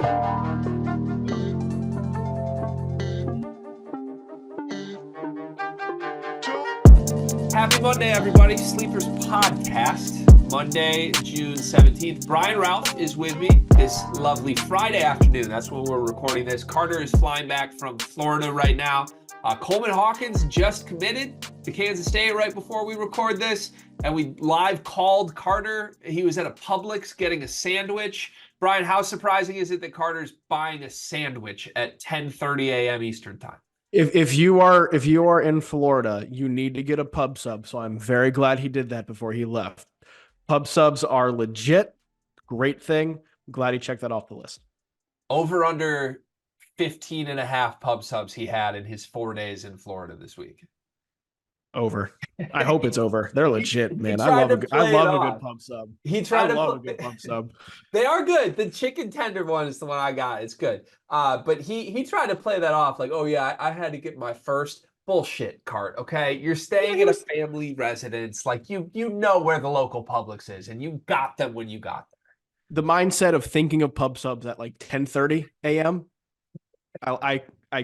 Happy Monday, everybody. Sleepers Podcast, Monday, June 17th. Brian Ralph is with me this lovely Friday afternoon. That's when we're recording this. Carter is flying back from Florida right now. Coleman Hawkins just committed to Kansas State right before we record this, and we live called Carter. He was at a Publix getting a sandwich. Brian, how surprising is it that Carter's buying a sandwich at 10:30 a.m. Eastern time? If you are in Florida, you need to get a pub sub. So I'm very glad he did that before he left. Pub subs are legit. Great thing. I'm glad he checked that off the list. Over under 15 and a half pub subs he had in his 4 days in Florida this week. Over. I hope it's over. They're legit, man. I love a good pub sub. I love a good pub sub. They are good. The chicken tender one is the one I got. It's good. But he tried to play that off like, oh yeah, I had to get my first bullshit cart. Okay, you're staying at a family residence. Like you know where the local Publix is, and you got them when you got there. The mindset of thinking of pub subs at like 10:30 a.m. I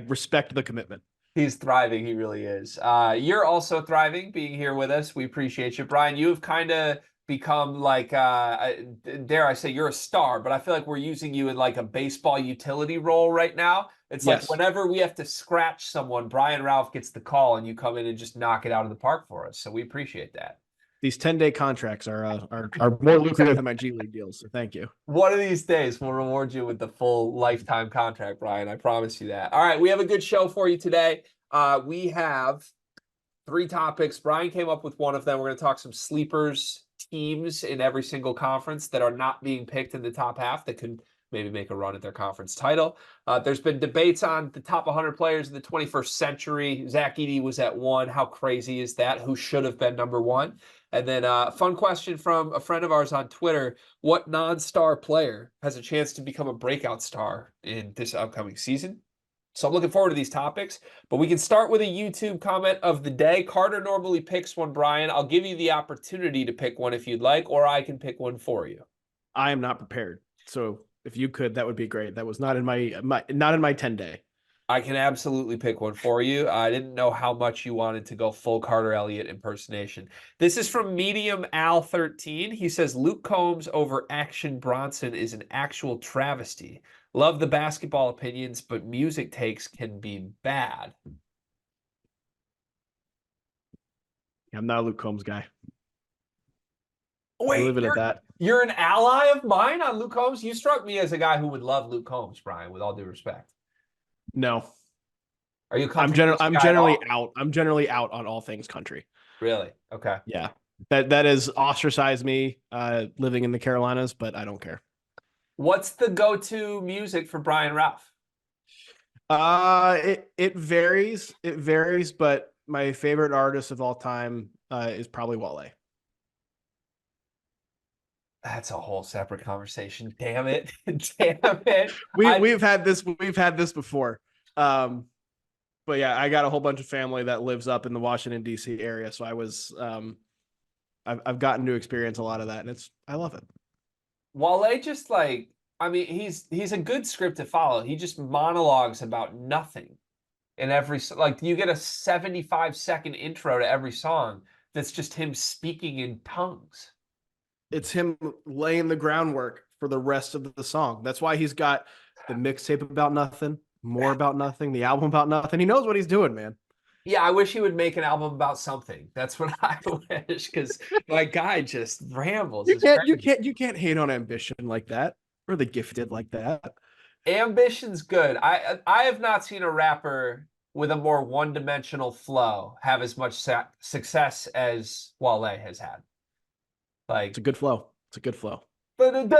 respect the commitment. He's thriving. He really is. You're also thriving being here with us. We appreciate you. Brian, you've kind of become like, dare I say, you're a star, but I feel like we're using you in like a baseball utility role right now. It's like whenever we have to scratch someone, Brian Ralph gets the call and you come in and just knock it out of the park for us. So we appreciate that. These 10-day contracts are more lucrative than my G League deals, so thank you. One of these days, we'll reward you with the full lifetime contract, Brian. I promise you that. All right, we have a good show for you today. We have 3 topics. Brian came up with one of them. We're going to talk some sleepers teams in every single conference that are not being picked in the top half that could maybe make a run at their conference title. There's been debates on the top 100 players in the 21st century. Zach Edey was at 1. How crazy is that? Who should have been number 1? And then a fun question from a friend of ours on Twitter. What non-star player has a chance to become a breakout star in this upcoming season? So I'm looking forward to these topics, but we can start with a YouTube comment of the day. Carter normally picks one, Brian. I'll give you the opportunity to pick one if you'd like, or I can pick one for you. I am not prepared. So if you could, that would be great. That was not in my 10-day. I can absolutely pick one for you. I didn't know how much you wanted to go full Carter Elliott impersonation. This is from Medium Al 13. He says Luke Combs over Action Bronson is an actual travesty. Love the basketball opinions, but music takes can be bad. I'm not a Luke Combs guy. Wait, leave it at that. You're an ally of mine on Luke Combs? You struck me as a guy who would love Luke Combs, Brian, with all due respect. No. Are you I'm generally out. I'm generally out on all things country. Really? Okay. Yeah. That has ostracized me living in the Carolinas, but I don't care. What's the go-to music for Brian Ralph? It varies. It varies, but my favorite artist of all time is probably Wale. That's a whole separate conversation. Damn it. Damn it. We've had this before. But yeah, I got a whole bunch of family that lives up in the Washington D.C. area, so I've gotten to experience a lot of that, and I love it. Wale just like, I mean, he's a good script to follow. He just monologues about nothing in every, like, you get a 75-second intro to every song that's just him speaking in tongues. It's him laying the groundwork for the rest of the song. That's why he's got the mixtape about nothing, more about nothing, the album about nothing. He knows what he's doing, man. Yeah, I wish he would make an album about something. That's what I wish, because my guy just rambles. You can't hate on ambition like that, or the gifted like that. Ambition's good. I have not seen a rapper with a more one-dimensional flow have as much success as Wale has had. Like, it's a good flow. It's a good flow. Like, it's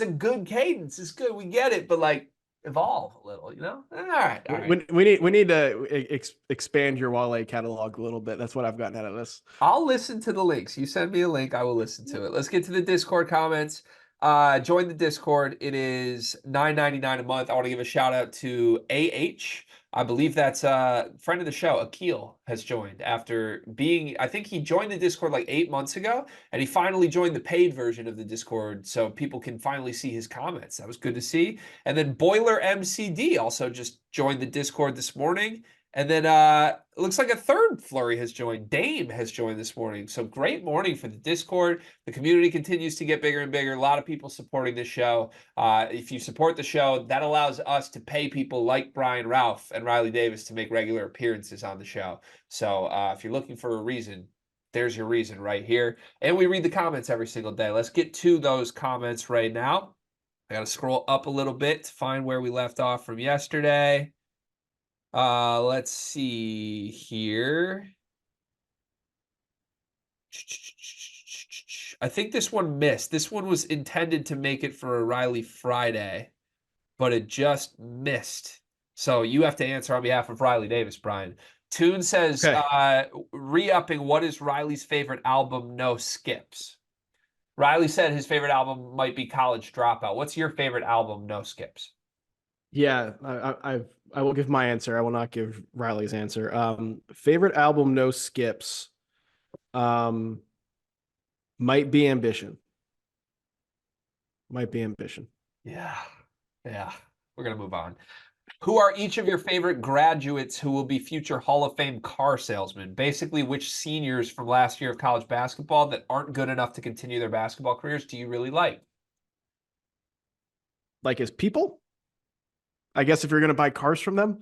a good cadence. It's good. We get it, but like, evolve a little, you know? All right. We need to expand your Wale catalog a little bit. That's what I've gotten out of this. I'll listen to the links. You send me a link, I will listen to it. Let's get to the Discord comments. Join the Discord. It is $9.99 a month. I want to give a shout out to AH. I believe that's a friend of the show. Akil has joined after being, I think he joined the Discord like 8 months ago, and he finally joined the paid version of the Discord so people can finally see his comments. That was good to see. And then Boiler MCD also just joined the Discord this morning. And then it looks like a third Flurry has joined. Dame has joined this morning. So great morning for the Discord. The community continues to get bigger and bigger. A lot of people supporting the show. If you support the show, that allows us to pay people like Brian Ralph and Riley Davis to make regular appearances on the show. So if you're looking for a reason, there's your reason right here. And we read the comments every single day. Let's get to those comments right now. I got to scroll up a little bit to find where we left off from yesterday. Let's see here. I think this one missed. This one was intended to make it for a Riley Friday, but it just missed. So you have to answer on behalf of Riley Davis, Brian. Toon says, Okay. re-upping, what is Riley's favorite album? No skips. Riley said his favorite album might be College Dropout. What's your favorite album? No skips. Yeah, I will give my answer. I will not give Riley's answer. Favorite album, no skips. Might be Ambition. Might be Ambition. Yeah. We're gonna move on. Who are each of your favorite graduates who will be future Hall of Fame car salesmen? Basically, which seniors from last year of college basketball that aren't good enough to continue their basketball careers do you really like? Like as people? I guess if you're gonna buy cars from them.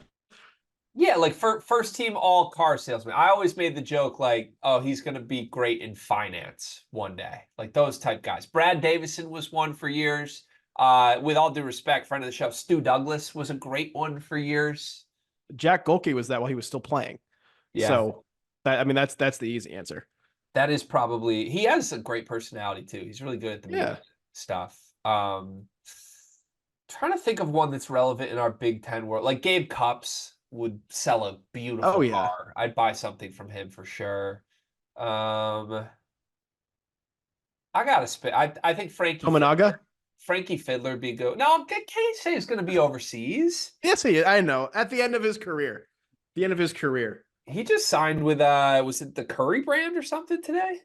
Yeah, like first team all car salesman. I always made the joke like, oh, he's going to be great in finance one day. Like those type guys. Brad Davison was one for years. With all due respect, friend of the show, Stu Douglas was a great one for years. Jack Golke was that while he was still playing. Yeah. So that's the easy answer. That is probably, he has a great personality too. He's really good at the media stuff. Trying to think of one that's relevant in our Big Ten world. Like Gabe Cups would sell a beautiful car. I'd buy something from him for sure. I gotta spit. I think Frankie Fiddler would be good. No, can't say he's gonna be overseas. Yes, I know. At the end of his career. He just signed with was it the Curry brand or something today?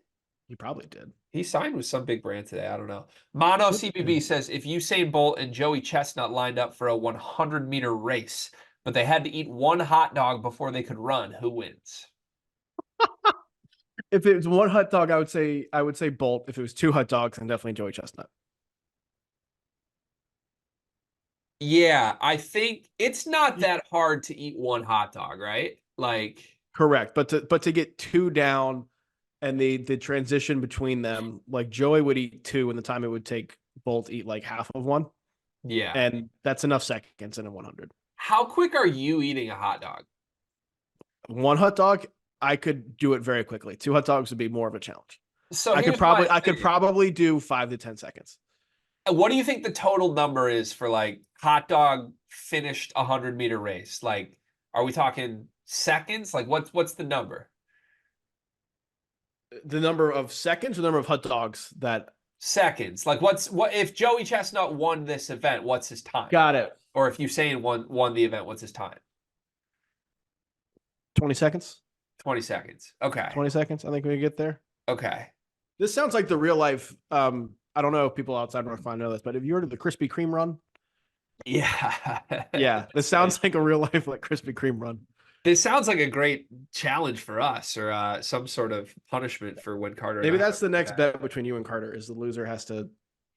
He probably did. He signed with some big brand today. I don't know. Mono CBB says if Usain Bolt and Joey Chestnut lined up for a 100-meter race, but they had to eat one hot dog before they could run, who wins? If it was one hot dog, I would say Bolt. If it was two hot dogs, then definitely Joey Chestnut. Yeah, I think it's not that hard to eat one hot dog, right? Like correct, but to get two down and the transition between them, like Joey would eat two in the time it would take Bolt to eat like half of one. Yeah. And that's enough seconds in a 100. How quick are you eating a hot dog? One hot dog, I could do it very quickly. Two hot dogs would be more of a challenge. So I could probably do 5 to 10 seconds. What do you think the total number is for like hot dog finished 100-meter race? Like, are we talking seconds? Like, what's the number? The number of seconds or the number of hot dogs that seconds? Like, what if Joey Chestnut won this event? What's his time? Got it. Or if Usain won the event, what's his time? 20 seconds. 20 seconds. Okay. 20 seconds. I think we can get there. Okay. This sounds like the real life. I don't know if people outside North Carolina know this, but have you heard of the Krispy Kreme run? Yeah. Yeah. This sounds like a real life like Krispy Kreme run. This sounds like a great challenge for us, or some sort of punishment for when Carter. Maybe that's the next bet between you and Carter is the loser has to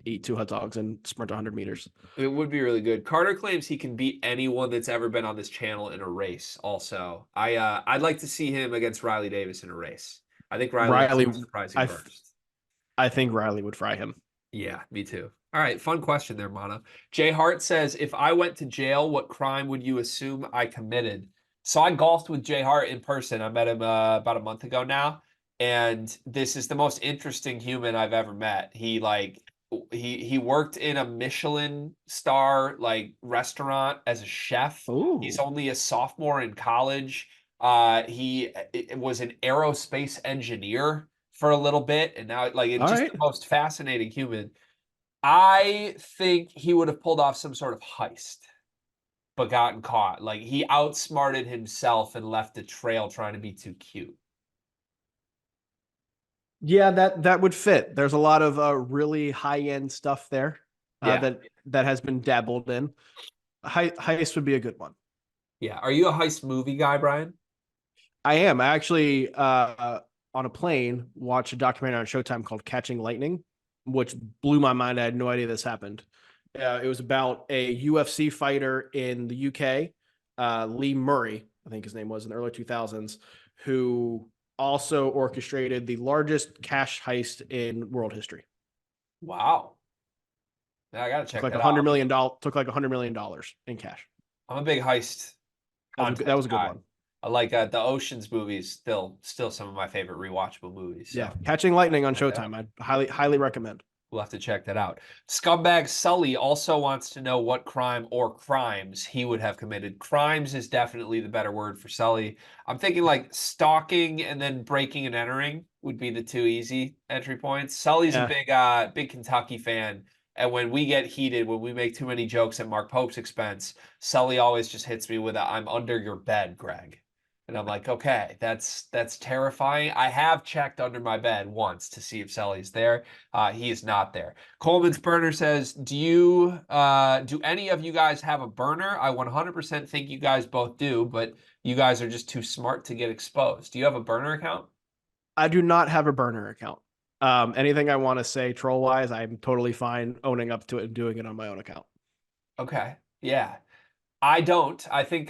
eat 2 hot dogs and sprint 100 meters. It would be really good. Carter claims he can beat anyone that's ever been on this channel in a race. Also, I'd like to see him against Riley Davis in a race. I think Riley would surprise you first. I think Riley would fry him. Yeah, me too. All right, fun question there, Mono. Jay Hart says, if I went to jail, what crime would you assume I committed? So I golfed with Jay Hart in person. I met him about a month ago now, and this is the most interesting human I've ever met. He worked in a Michelin star like restaurant as a chef. Ooh. He's only a sophomore in college. He was an aerospace engineer for a little bit, and now it's just the most fascinating human. I think he would have pulled off some sort of heist, but gotten caught. Like he outsmarted himself and left a trail trying to be too cute. Yeah, that would fit. There's a lot of really high end stuff there Yeah. that has been dabbled in. Heist would be a good one. Yeah. Are you a heist movie guy, Brian? I am. I actually on a plane watched a documentary on Showtime called Catching Lightning, which blew my mind. I had no idea this happened. It was about a UFC fighter in the UK, Lee Murray, I think his name was, in the early 2000s, who also orchestrated the largest cash heist in world history. Wow. Yeah, I gotta check Took like that out. took like $100 million in cash. I'm a big heist That was a good guy. one. I like the Ocean's movies. Still some of my favorite rewatchable movies. So Yeah, Catching Lightning on check that Showtime. I highly recommend. we'll have to check that out. Scumbag Sully also wants to know what crime or crimes he would have committed. Crimes is definitely the better word for Sully. I'm thinking like stalking and then breaking and entering would be the two easy entry points. Sully's a big Kentucky fan. And when we get heated, when we make too many jokes at Mark Pope's expense, Sully always just hits me with a "I'm under your bed, Greg." And I'm like, okay, that's terrifying. I have checked under my bed once to see if Sully's there. He is not there. Coleman's burner says, do any of you guys have a burner? I 100% think you guys both do, but you guys are just too smart to get exposed. Do you have a burner account? I do not have a burner account. Anything I want to say troll wise, I'm totally fine owning up to it and doing it on my own account. Okay. Yeah. I don't. I think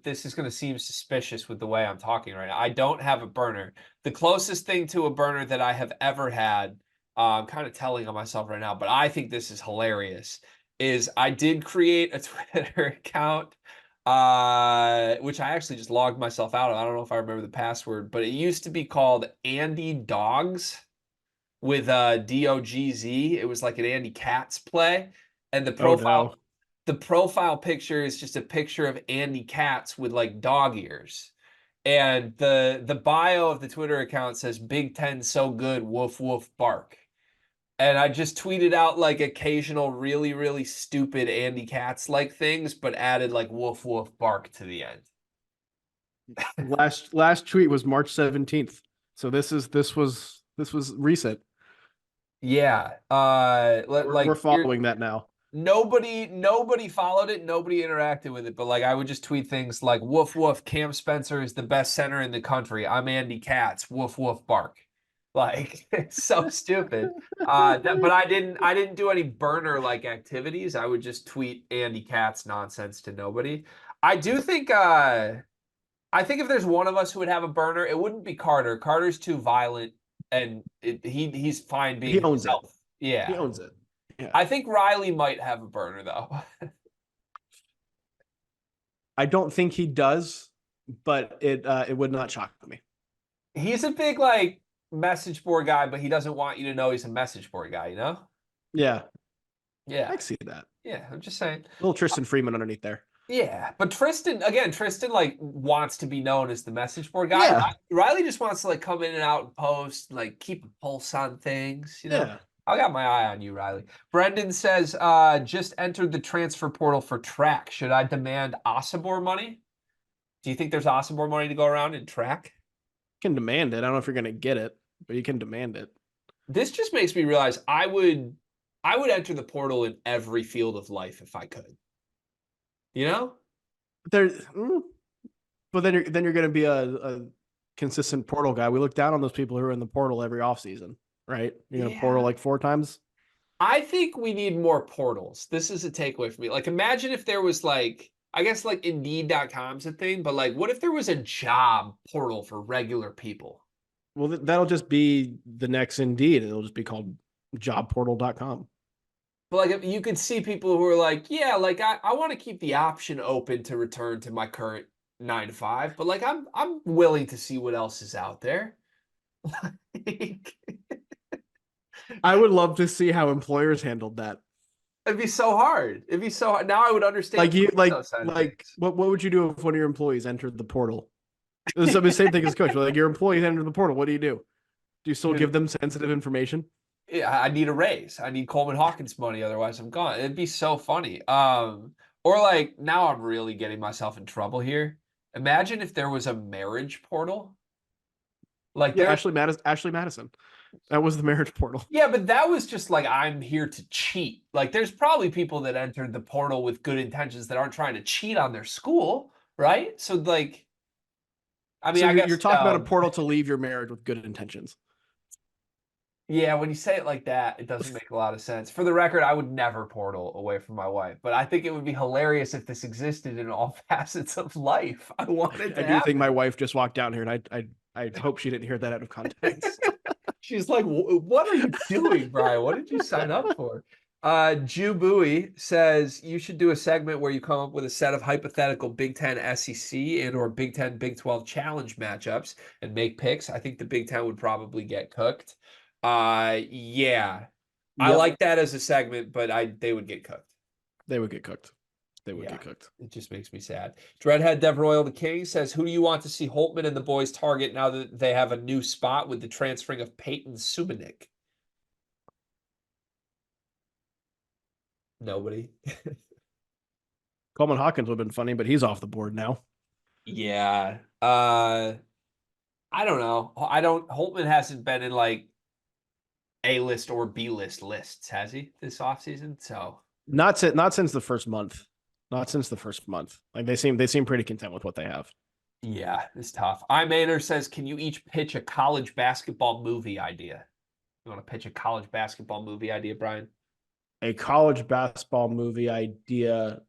this is going to seem suspicious with the way I'm talking right now. I don't have a burner. The closest thing to a burner that I have ever had, I'm kind of telling on myself right now, but I think this is hilarious, is I did create a Twitter account, which I actually just logged myself out of. I don't know if I remember the password, but it used to be called Andy Dogs with DOGZ. It was like an Andy Katz play. And the profile picture is just a picture of Andy Katz with like dog ears. And the bio of the Twitter account says Big Ten so good, woof woof bark. And I just tweeted out like occasional really, really stupid Andy Katz like things, but added like woof woof bark to the end. Last tweet was March 17th. So this was recent. Yeah. We're following that now. Nobody followed it, nobody interacted with it, but like I would just tweet things like woof woof, Cam Spencer is the best center in the country. I'm Andy Katz, woof woof bark. Like it's so stupid. But I didn't do any burner like activities. I would just tweet Andy Katz nonsense to nobody. I do think I think if there's one of us who would have a burner, it wouldn't be Carter. Carter's too violent and he's fine being himself. Yeah. He owns it. Yeah. I think Riley might have a burner though. I don't think he does, but it would not shock me. He's a big like message board guy, but he doesn't want you to know he's a message board guy, you know? Yeah. Yeah. I can see that. Yeah, I'm just saying. Little Tristan Freeman underneath there. Yeah, but Tristan like wants to be known as the message board guy. Yeah. Riley just wants to like come in and out and post, like keep a pulse on things, you know? Yeah. I got my eye on you, Riley. Brendan says, just entered the transfer portal for track. Should I demand Osibor money? Do you think there's Osibor money to go around in track? You can demand it. I don't know if you're going to get it, but you can demand it. This just makes me realize I would enter the portal in every field of life if I could. You know? But then you're going to be a consistent portal guy. We look down on those people who are in the portal every offseason, right? You're going to portal like 4 times. I think we need more portals. This is a takeaway for me. Like, imagine if there was like, I guess like Indeed.com's a thing, but like, what if there was a job portal for regular people? Well, that'll just be the next Indeed. It'll just be called jobportal.com. But like, if you could see people who are like, yeah, like I want to keep the option open to return to my current 9 to 5, but like I'm willing to see what else is out there. I would love to see how employers handled that. It'd be so hard. It'd be so hard. Now I would understand. What would you do if one of your employees entered the portal? It's the same thing as coach. Like your employees entered the portal. What do? Do you still give them sensitive information? Yeah, I need a raise. I need Coleman Hawkins money, otherwise I'm gone. It'd be so funny. Or like now I'm really getting myself in trouble here. Imagine if there was a marriage portal. Like Yeah, there, Ashley Madison. That was the marriage portal. yeah, but that was just like I'm here to cheat. Like there's probably people that entered the portal with good intentions that aren't trying to cheat on their school, right? So like, I mean, So I you're guess talking about a no. portal to leave your marriage with good intentions. Yeah, when you say it like that, it doesn't make a lot of sense. For the record, I would never portal away from my wife, but I think it would be hilarious if this existed in all facets of life. I want it I to do think my happen. wife just walked down here, and I hope she didn't hear that out of context. She's like, What are you doing, Brian? What did you sign up for?" Jew Bowie says you should do a segment where you come up with a set of hypothetical Big Ten SEC and or Big Ten Big 12 challenge matchups and make picks. I think the Big Ten would probably get cooked. Yeah. I Yep, like that as a segment, but they would get cooked. they would get cooked. They would Yeah. get cooked. It just makes me sad. Dreadhead Dev Royal the King says, who do you want to see Holtman and the boys target now that they have a new spot with the transferring of Peyton Sumanik? Nobody. Coleman Hawkins would have been funny, but he's off the board now. Yeah. I don't know. Holtman hasn't been in like A list or B list lists, has he, this offseason? So Not since the first month. Not since the first month. Like they seem pretty content with what they have. yeah, it's tough. Maynard says, can you each pitch a college basketball movie idea? You want to pitch a college basketball movie idea, Brian? A college basketball movie idea.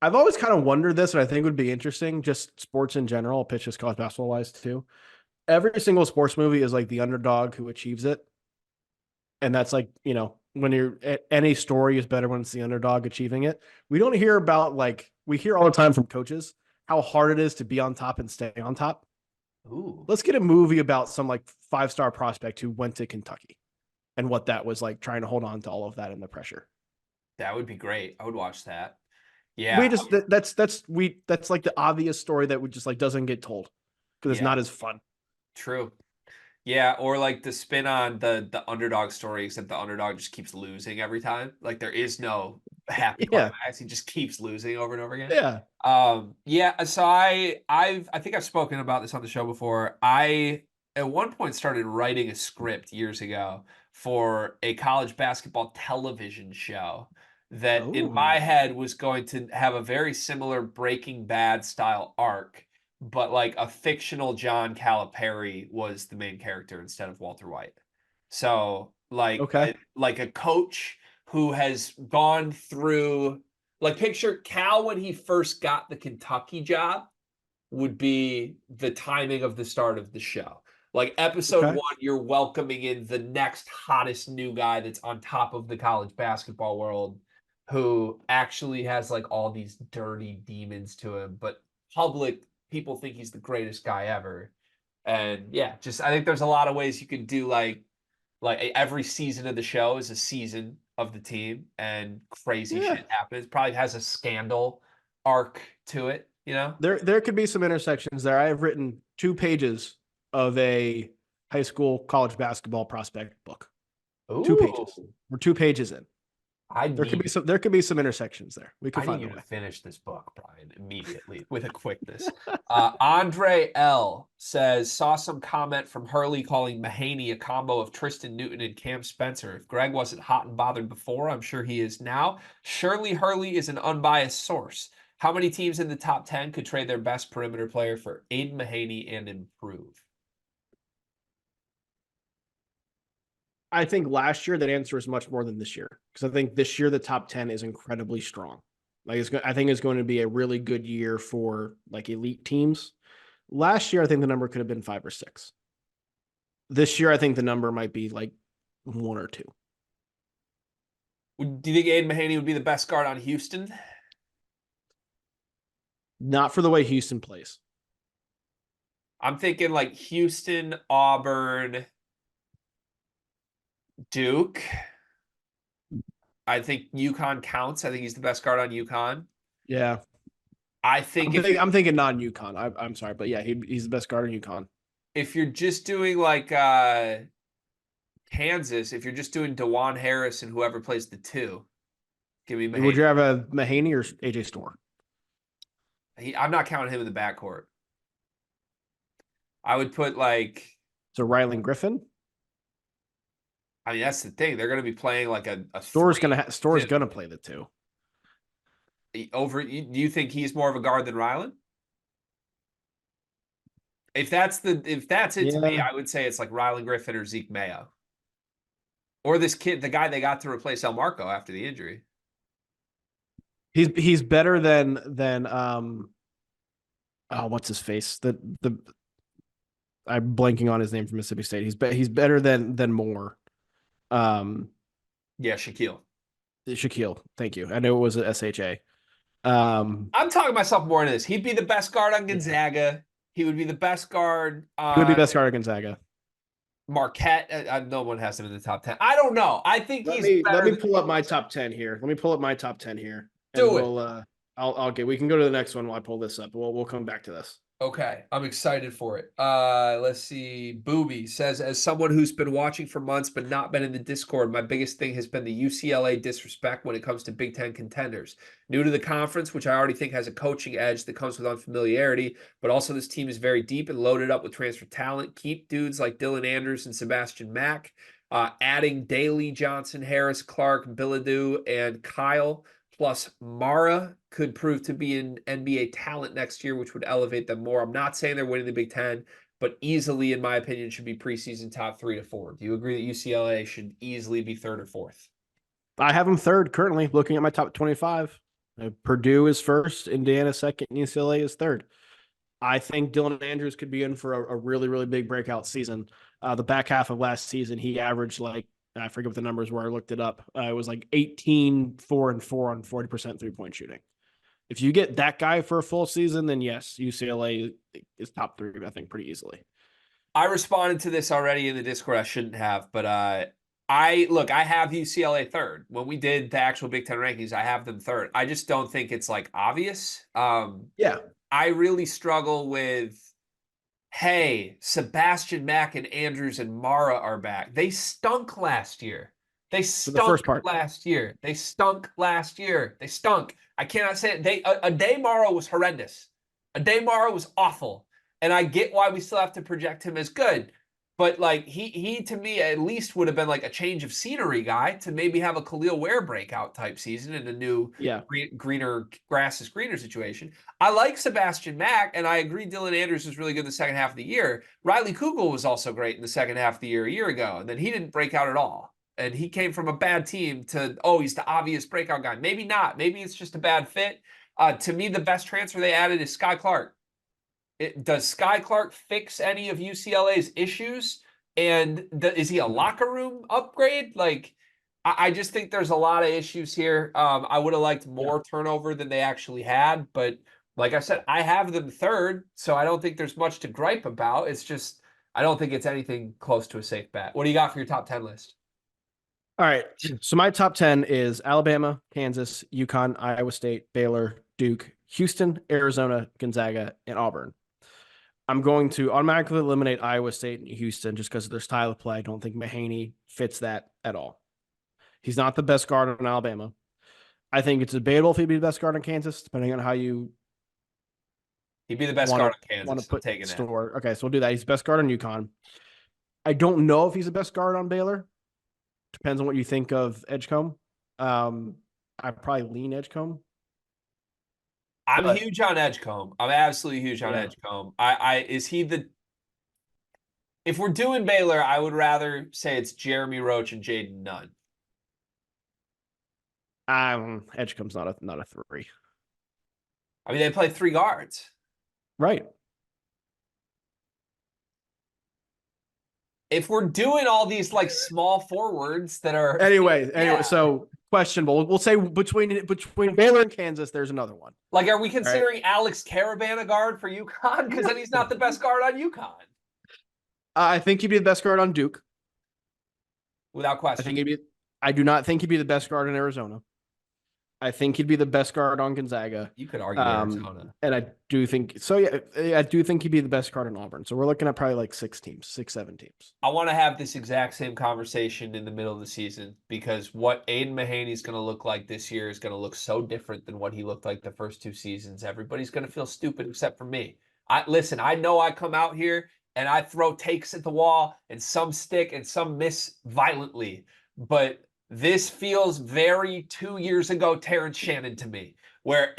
I've always kind of wondered this, and I think would be interesting. Just sports in general, pitches college basketball wise too. Every single sports movie is like the underdog who achieves it, and that's like when you're any story is better when it's the underdog achieving it. We don't hear about we hear all the time from coaches how hard it is to be on top and stay on top. Ooh, Let's get a movie about some like 5-star prospect who went to Kentucky and what that was like trying to hold on to all of that and the pressure. that would be great. I would watch that. We Yeah, just that's like the obvious story that would just like doesn't get told because it's yeah, not as fun. true. Yeah, or like the spin on the underdog story, except the underdog just keeps losing every time. Like there is no happy Yeah, climax. He just keeps losing over and over again. yeah. Yeah, so I think I've spoken about this on the show before. I at one point started writing a script years ago for a college basketball television show that in my Oh, head was going to have a very similar Breaking Bad style arc, but like a fictional John Calipari was the main character instead of Walter White. So okay. like a coach who has gone through, like, picture Cal when he first got the Kentucky job would be the timing of the start of the show. Like episode Okay. one, you're welcoming in the next hottest new guy that's on top of the college basketball world, who actually has like all these dirty demons to him, but public people think he's the greatest guy ever. And yeah, just I think there's a lot of ways you could do like every season of the show is a season of the team and crazy Yeah. shit happens. Probably has a scandal arc to it, you know? There could be some intersections there. I have written 2 pages of a high school college basketball prospect book. 2 pages. Ooh, We're 2 pages in. I need There could be some intersections there. We could I need find you a to way. finish this book, Brian, immediately with a quickness. Andre L says, saw some comment from Hurley calling Mahaney a combo of Tristan Newton and Cam Spencer. If Greg wasn't hot and bothered before, I'm sure he is now. Surely Hurley is an unbiased source. How many teams in the top 10 could trade their best perimeter player for Aiden Mahaney and improve? I think last year that answer is much more than this year because I think this year the top 10 is incredibly strong. I think it's going to be a really good year for like elite teams. Last year, I think the number could have been 5 or 6. This year, I think the number might be like 1 or 2. Do you think Aiden Mahaney would be the best guard on Houston? Not for the way Houston plays. I'm thinking like Houston, Auburn, Duke. I think UConn counts. I think he's the best guard on UConn. Yeah, I think if you're I'm thinking non-UConn. I'm sorry, but yeah, he's the best guard in UConn. if you're just doing like Kansas, if you're just doing DeJuan Harris and whoever plays the 2, give me Would Mahaney. you have a Mahaney or AJ Storr? I'm not counting him in the backcourt. I would put like, So Rylan Griffin. I mean, that's the thing. They're going to be playing like a Storr's 3. gonna play the 2. Do you think he's more of a guard than Rylan? If that's it to me, Yeah. I would say it's like Rylan Griffin or Zeke Mayo. Or this kid, the guy they got to replace El Marco after the injury. He's better than what's his face? I'm blanking on his name from Mississippi State. He's better than Moore. Yeah, Shaquille. Shaquille. Thank you. I know it was a SHA. I'm talking myself more into this. He'd be the best guard on Yeah. Gonzaga. He would be the best guard on He would be best guard at Gonzaga. Marquette. No one has him in the top 10. I don't know. I think Let he's me pull up my top 10 here. Let me pull up my top 10 here. Do it. We'll I'll get we can go to the next one while I pull this up. We'll come back to this. Okay, I'm excited for it. Let's see. Booby says, as someone who's been watching for months but not been in the Discord, my biggest thing has been the UCLA disrespect when it comes to Big Ten contenders. New to the conference, which I already think has a coaching edge that comes with unfamiliarity, but also this team is very deep and loaded up with transfer talent. Keep dudes like Dylan Andrews and Sebastian Mack. Adding Daly, Johnson, Harris, Clark, Billadou, and Kyle plus Mara could prove to be an NBA talent next year, which would elevate them more. I'm not saying they're winning the Big Ten, but easily, in my opinion, should be preseason top 3 to 4. Do you agree that UCLA should easily be 3rd or 4th? I have them 3rd currently, looking at my top 25. Purdue is 1st, Indiana 2nd, and UCLA is 3rd. I think Dylan Andrews could be in for a really, really big breakout season. The back half of last season, he averaged I forget what the numbers were. I looked it up. It was 18, 4, and 4 on 40% 3-point shooting. If you get that guy for a full season, then yes, UCLA is top 3, I think, pretty easily. I responded to this already in the Discord. I shouldn't have, but I have UCLA 3rd. When we did the actual Big Ten rankings, I have them 3rd. I just don't think it's obvious. Yeah. I really struggle with, hey, Sebastian Mack and Andrews and Mara are back. They stunk last year. They stunk last year. They stunk last year. They stunk. I cannot say it. Edey Mara was horrendous. Edey Mara was awful. And I get why we still have to project him as good. But he to me at least would have been a change of scenery guy to maybe have a Khalil Ware breakout type season in a new greener grass is greener situation. I like Sebastian Mack, and I agree Dylan Andrews was really good in the second half of the year. Riley Kugel was also great in the second half of the year a year ago, and then he didn't break out at all. And he came from a bad team to, he's the obvious breakout guy. Maybe not. Maybe it's just a bad fit. To me, the best transfer they added is Sky Clark. Does Sky Clark fix any of UCLA's issues? And is he a locker room upgrade? I just think there's a lot of issues here. I would have liked more turnover than they actually had. But like I said, I have them 3rd, so I don't think there's much to gripe about. It's just I don't think it's anything close to a safe bet. What do you got for your top 10 list? All right. So my top 10 is Alabama, Kansas, UConn, Iowa State, Baylor, Duke, Houston, Arizona, Gonzaga, and Auburn. I'm going to automatically eliminate Iowa State and Houston just because of their style of play. I don't think Mahaney fits that at all. He's not the best guard on Alabama. I think it's debatable if he'd be the best guard on Kansas, depending on how you. He'd be the best guard on Kansas. Want to put Store. Okay, so we'll do that. He's the best guard on UConn. I don't know if he's the best guard on Baylor. Depends on what you think of Edgecombe. I probably lean Edgecombe. I'm huge on Edgecombe. I'm absolutely huge on Edgecombe. If we're doing Baylor, I would rather say it's Jeremy Roach and Jaden Nunn. Edgecombe's not a 3. I mean, they play 3 guards. Right. If we're doing all these small forwards that are anyway, so questionable. We'll say between Baylor and Kansas, there's another one. Are we considering Alex Caravan a guard for UConn? Because then he's not the best guard on UConn. I think he'd be the best guard on Duke. Without question. I do not think he'd be the best guard in Arizona. I think he'd be the best guard on Gonzaga. You could argue Arizona. And I do think so. Yeah, I do think he'd be the best card in Auburn. So we're looking at probably like 7 teams. I want to have this exact same conversation in the middle of the season because what Aiden Mahaney is going to look like this year is going to look so different than what he looked like the first 2 seasons. Everybody's going to feel stupid except for me. Listen, I know I come out here and I throw takes at the wall and some stick and some miss violently, but this feels very 2 years ago Terrence Shannon to me, where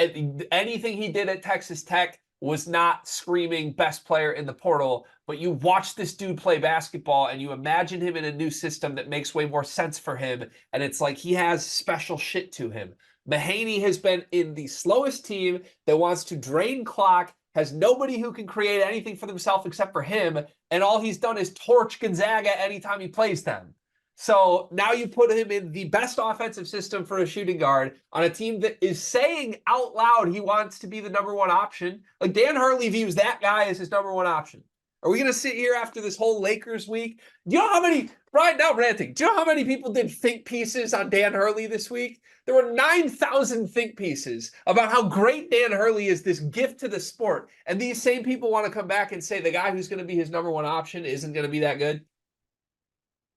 anything he did at Texas Tech was not screaming best player in the portal, but you watch this dude play basketball and you imagine him in a new system that makes way more sense for him, and it's like he has special shit to him. Mahaney has been in the slowest team that wants to drain clock, has nobody who can create anything for themselves except for him, and all he's done is torch Gonzaga anytime he plays them. So now you put him in the best offensive system for a shooting guard on a team that is saying out loud he wants to be the number one option. Like Dan Hurley views that guy as his number one option. Are we going to sit here after this whole Lakers week? Do you know how many, right now ranting, do you know how many people did think pieces on Dan Hurley this week? There were 9,000 think pieces about how great Dan Hurley is, this gift to the sport. And these same people want to come back and say the guy who's going to be his number one option isn't going to be that good.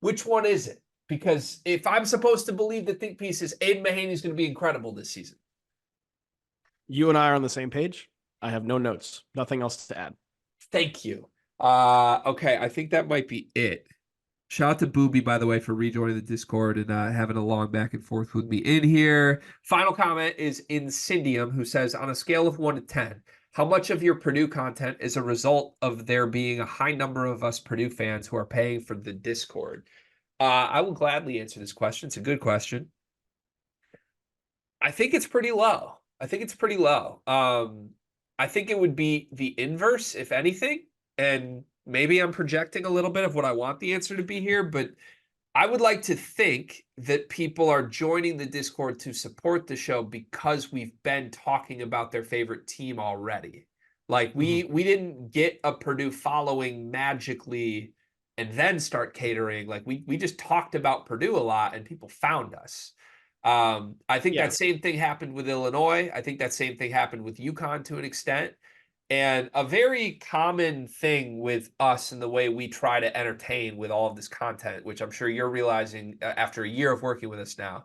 Which one is it? Because if I'm supposed to believe the think pieces, Aiden Mahaney is going to be incredible this season. You and I are on the same page. I have no notes, nothing else to add. Thank you. Okay, I think that might be it. Shout out to Booby, by the way, for rejoining the Discord and having a long back and forth with me in here. Final comment is Incendium, who says, on a scale of 1 to 10, how much of your Purdue content is a result of there being a high number of us Purdue fans who are paying for the Discord? I will gladly answer this question. It's a good question. I think it's pretty low. I think it would be the inverse, if anything. And maybe I'm projecting a little bit of what I want the answer to be here, but I would like to think that people are joining the Discord to support the show because we've been talking about their favorite team already. Like we didn't get a Purdue following magically and then start catering. Like we just talked about Purdue a lot and people found us. I think that same thing happened with Illinois. I think that same thing happened with UConn to an extent. And a very common thing with us and the way we try to entertain with all of this content, which I'm sure you're realizing after a year of working with us now,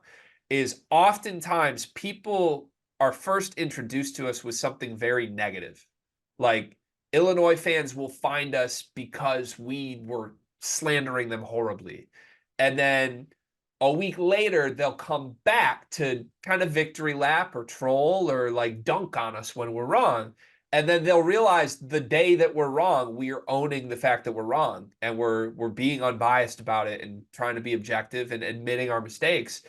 is oftentimes people are first introduced to us with something very negative. Like Illinois fans will find us because we were slandering them horribly. And then a week later, they'll come back to kind of victory lap or troll or like dunk on us when we're wrong. And then they'll realize the day that we're wrong, we are owning the fact that we're wrong and we're being unbiased about it and trying to be objective and admitting our mistakes.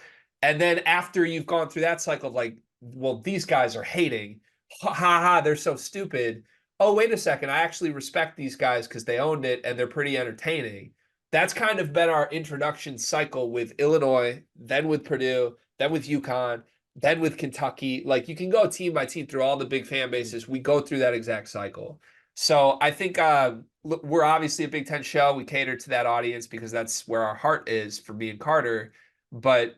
And then after you've gone through that cycle of like, well, these guys are hating, ha ha, they're so stupid. Oh, wait a second, I actually respect these guys because they owned it and they're pretty entertaining. That's kind of been our introduction cycle with Illinois, then with Purdue, then with UConn, then with Kentucky. Like you can go team by team through all the big fan bases. We go through that exact cycle. So I think we're obviously a Big Ten show. We cater to that audience because that's where our heart is for me and Carter. But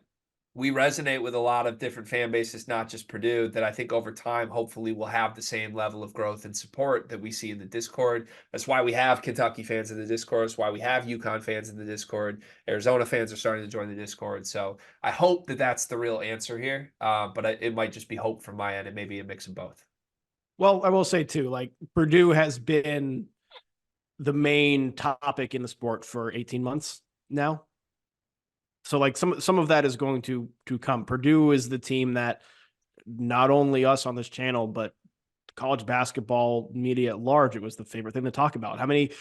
we resonate with a lot of different fan bases, not just Purdue, that I think over time, hopefully will have the same level of growth and support that we see in the Discord. That's why we have Kentucky fans in the Discord. That's why we have UConn fans in the Discord. Arizona fans are starting to join the Discord. So I hope that that's the real answer here. But it might just be hope from my end. It may be a mix of both. Well, I will say too, like Purdue has been the main topic in the sport for 18 months now. So like some of that is going to come. Purdue is the team that not only us on this channel, but college basketball media at large, it was the favorite thing to talk about. How many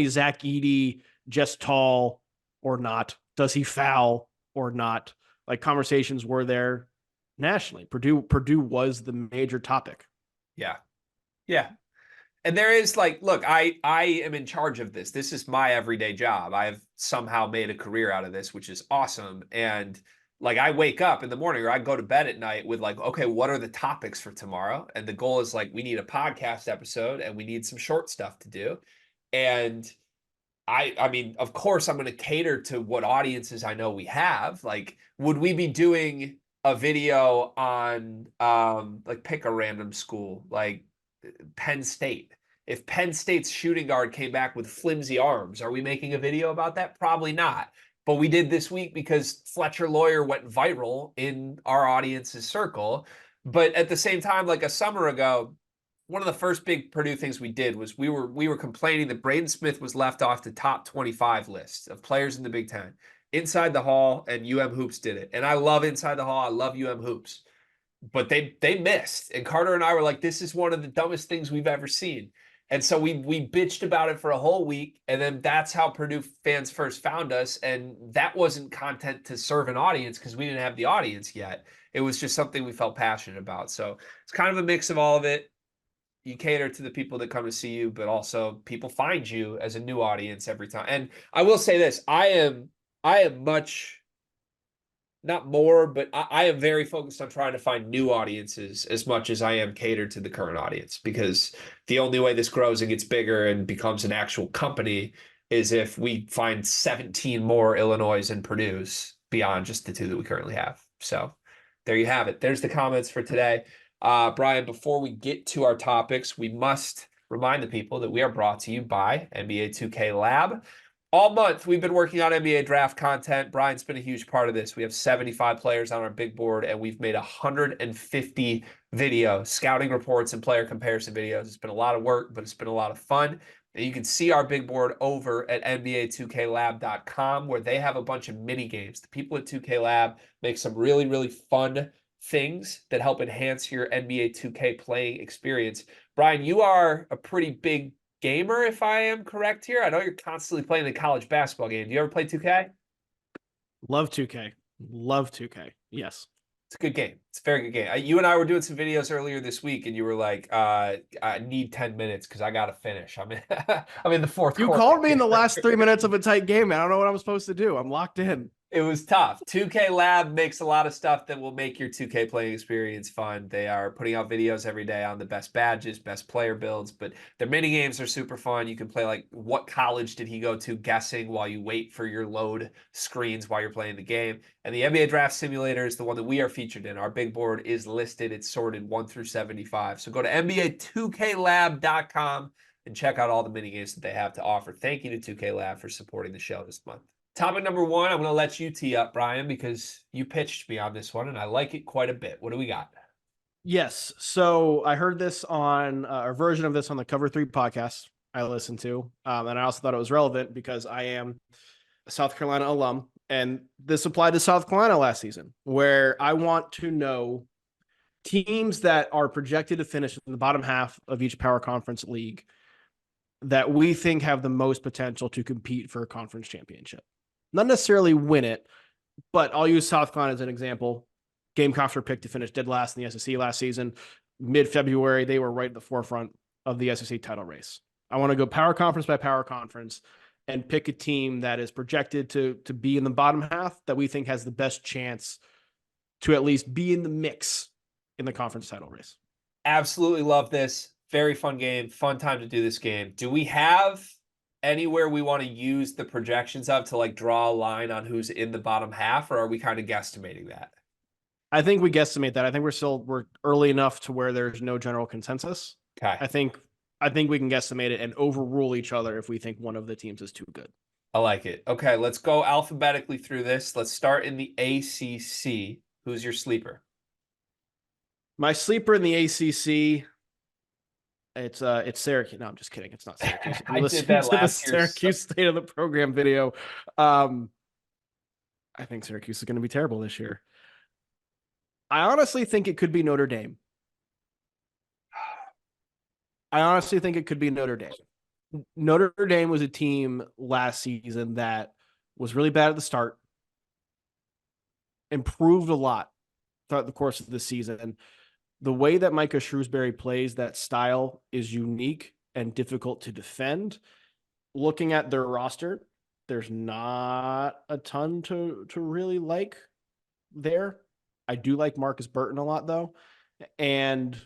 Zach Edey, just tall or not? Does he foul or not? Like conversations were there nationally. Purdue was the major topic. Yeah. Yeah. And there is like, look, I am in charge of this. This is my everyday job. I've somehow made a career out of this, which is awesome. And like I wake up in the morning or I go to bed at night with like, okay, what are the topics for tomorrow? And the goal is like, we need a podcast episode and we need some short stuff to do. And I mean, of course, I'm going to cater to what audiences I know we have. Like, would we be doing a video on like pick a random school, like Penn State. If Penn State's shooting guard came back with flimsy arms, are we making a video about that? Probably not. But we did this week because Fletcher Lawyer went viral in our audience's circle. But at the same time, like a summer ago, one of the first big Purdue things we did was we were complaining that Braden Smith was left off the top 25 list of players in the Big Ten. Inside the Hall and Hoops did it. And I love Inside the Hall. I love Hoops. But they missed. And Carter and I were like, this is one of the dumbest things we've ever seen. And so we bitched about it for a whole week. And then that's how Purdue fans first found us. And that wasn't content to serve an audience because we didn't have the audience yet. It was just something we felt passionate about. So it's kind of a mix of all of it. You cater to the people that come to see you, but also people find you as a new audience every time. And I will say this, I am much, not more, but I am very focused on trying to find new audiences as much as I am catered to the current audience, because the only way this grows and gets bigger and becomes an actual company is if we find 17 more Illinois and Purdue's beyond just the two that we currently have. So there you have it. There's the comments for today. Brian, before we get to our topics, we must remind the people that we are brought to you by NBA 2K Lab. All month, we've been working on NBA draft content. Brian's been a huge part of this. We have 75 players on our big board, and we've made 150 videos, scouting reports and player comparison videos. It's been a lot of work, but it's been a lot of fun. And you can see our big board over at NBA2KLab.com, where they have a bunch of mini games. The people at 2K Lab make some really, really fun things that help enhance your NBA 2K playing experience. Brian, you are a pretty big gamer, if I am correct here. I know you're constantly playing the college basketball game. Do you ever play 2K? Love 2K. Love 2K. Yes. It's a good game. It's a very good game. You and I were doing some videos earlier this week, and you were like, I need 10 minutes because I got to finish. I'm in, I'm in the fourth You quarter. called me in the last 3 minutes of a tight game. I don't know what I'm supposed to do. I'm locked in. It was tough. 2K Lab makes a lot of stuff that will make your 2K playing experience fun. They are putting out videos every day on the best badges, best player builds, but their mini games are super fun. You can play like what college did he go to, guessing while you wait for your load screens while you're playing the game. And the NBA Draft Simulator is the one that we are featured in. Our big board is listed. It's sorted 1 through 75. So go to NBA2KLab.com and check out all the mini games that they have to offer. Thank you to 2K Lab for supporting the show this month. Topic number one, I'm going to let you tee up, Brian, because you pitched me on this one, and I like it quite a bit. What do we got? Yes. So I heard this on a version of this on the Cover 3 podcast I listened to. And I also thought it was relevant because I am a South Carolina alum. And this applied to South Carolina last season, where I want to know teams that are projected to finish in the bottom half of each power conference league that we think have the most potential to compete for a conference championship. Not necessarily win it, but I'll use South Carolina as an example. Gamecocks were picked to finish dead last in the SEC last season. Mid-February, they were right at the forefront of the SEC title race. I want to go power conference by power conference and pick a team that is projected to be in the bottom half that we think has the best chance to at least be in the mix in the conference title race. Absolutely love this. Very fun game. Fun time to do this game. Do we have anywhere we want to use the projections of to like draw a line on who's in the bottom half, or are we kind of guesstimating that? I think we guesstimate that. I think we're early enough to where there's no general consensus. Okay. I think we can guesstimate it and overrule each other if we think one of the teams is too good. I like it. Okay, let's go alphabetically through this. Let's start in the ACC. Who's your sleeper? My sleeper in the ACC, it's Syracuse. No, I'm just kidding. It's not Syracuse. I did that last year. Syracuse State of the Program video. I think Syracuse is going to be terrible this year. I honestly think it could be Notre Dame. Notre Dame was a team last season that was really bad at the start, improved a lot throughout the course of the season. The way that Micah Shrewsbury plays that style is unique and difficult to defend. Looking at their roster, there's not a ton to really like there. I do like Marcus Burton a lot, though. And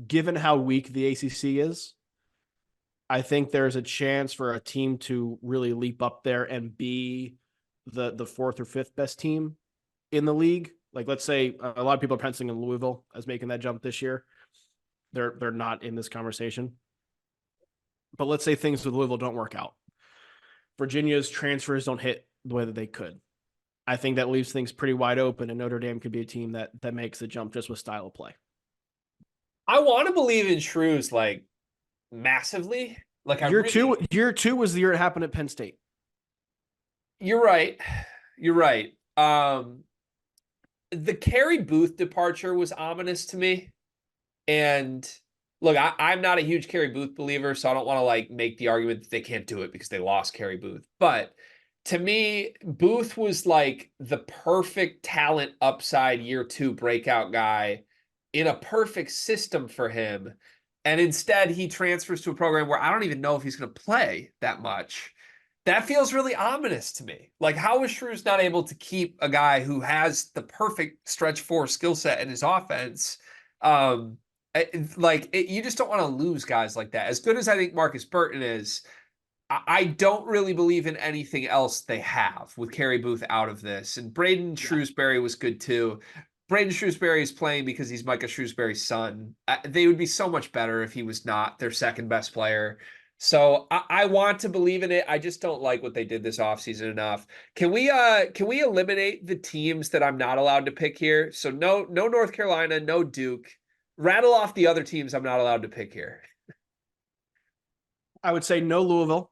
given how weak the ACC is, I think there's a chance for a team to really leap up there and be the fourth or fifth best team in the league Like, let's say a lot of people are penciling in Louisville as making that jump this year. They're not in this conversation. But let's say things with Louisville don't work out. Virginia's transfers don't hit the way that they could. I think that leaves things pretty wide open, and Notre Dame could be a team that makes the jump just with style of play. I want to believe in Shrews like massively. Like year two was the year it happened at Penn State. You're right. You're right. The Carey Booth departure was ominous to me. And look, I'm not a huge Carey Booth believer, so I don't want to like make the argument that they can't do it because they lost Carey Booth. But to me, Booth was like the perfect talent upside year 2 breakout guy in a perfect system for him. And instead, he transfers to a program where I don't even know if he's going to play that much. That feels really ominous to me. Like, how is Shrews not able to keep a guy who has the perfect stretch 4 skill set in his offense? You just don't want to lose guys like that. As good as I think Marcus Burton is, I don't really believe in anything else they have with Carey Booth out of this. And Braden Shrewsbury was good too. Braden Shrewsbury is playing because he's Micah Shrewsbury's son. They would be so much better if he was not their second best player. So I want to believe in it. I just don't like what they did this offseason enough. Can we eliminate the teams that I'm not allowed to pick here? So no North Carolina, no Duke. Rattle off the other teams I'm not allowed to pick here. I would say no Louisville,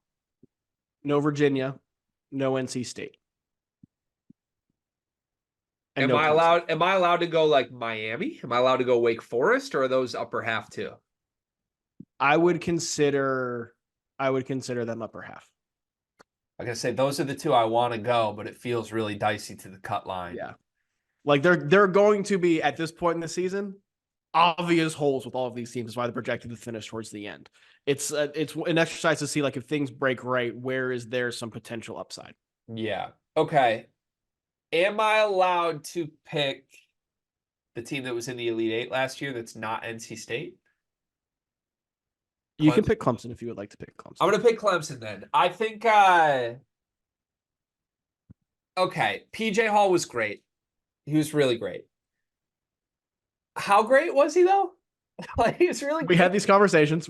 no Virginia, no NC State. Am I allowed to go like Miami? Am I allowed to go Wake Forest, or are those upper half too? I would consider them upper half. Like I say, those are the two I want to go, but it feels really dicey to the cut line. Yeah. Like they're going to be at this point in the season obvious holes with all of these teams. That's why they're projected to finish towards the end. It's an exercise to see like if things break right, where is there some potential upside? Yeah. Okay. Am I allowed to pick the team that was in the Elite Eight last year that's not NC State? You can pick Clemson if you would like to pick Clemson. I'm going to pick Clemson then. I think, okay, PJ Hall was great. He was really great. How great was he, though? Like, he was really We had these conversations.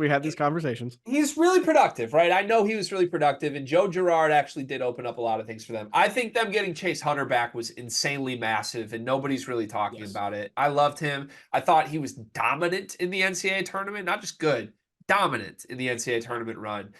He's really productive, right? I know he was really productive, and Joe Girard actually did open up a lot of things for them. I think them getting Chase Hunter back was insanely massive, and nobody's really talking about it. I loved him. I thought he was dominant in the NCAA tournament, not just good, dominant in the NCAA tournament run.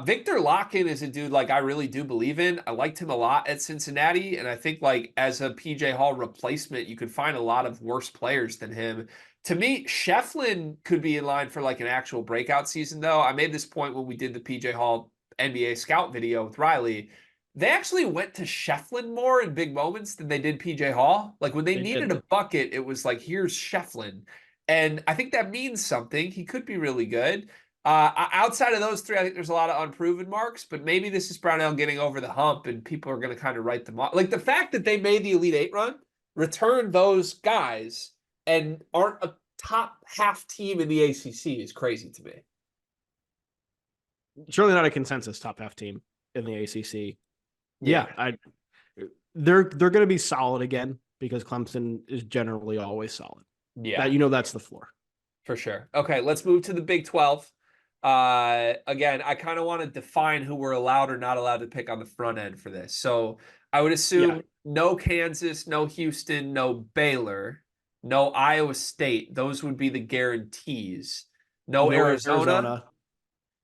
Victor Locken is a dude like I really do believe in. I liked him a lot at Cincinnati, and I think like as a PJ Hall replacement, you could find a lot of worse players than him. To me, Shefflin could be in line for like an actual breakout season, though. I made this point when we did the PJ Hall NBA scout video with Riley. They actually went to Shefflin more in big moments than they did PJ Hall. Like when they needed a bucket, it was like, here's Shefflin. And I think that means something. He could be really good. Outside of those three, I think there's a lot of unproven marks, but maybe this is Brownell getting over the hump and people are going to kind of write them off. Like the fact that they made the Elite Eight run, returned those guys, and aren't a top half team in the ACC is crazy to me. Surely not a consensus top half team in the ACC. Yeah, they're going to be solid again because Clemson is generally always solid. Yeah, that's the floor for sure. Okay, let's move to the Big 12. Again, I kind of want to define who we're allowed or not allowed to pick on the front end for this. So I would assume no Kansas, no Houston, no Baylor, no Iowa State. Those would be the guarantees. No Arizona.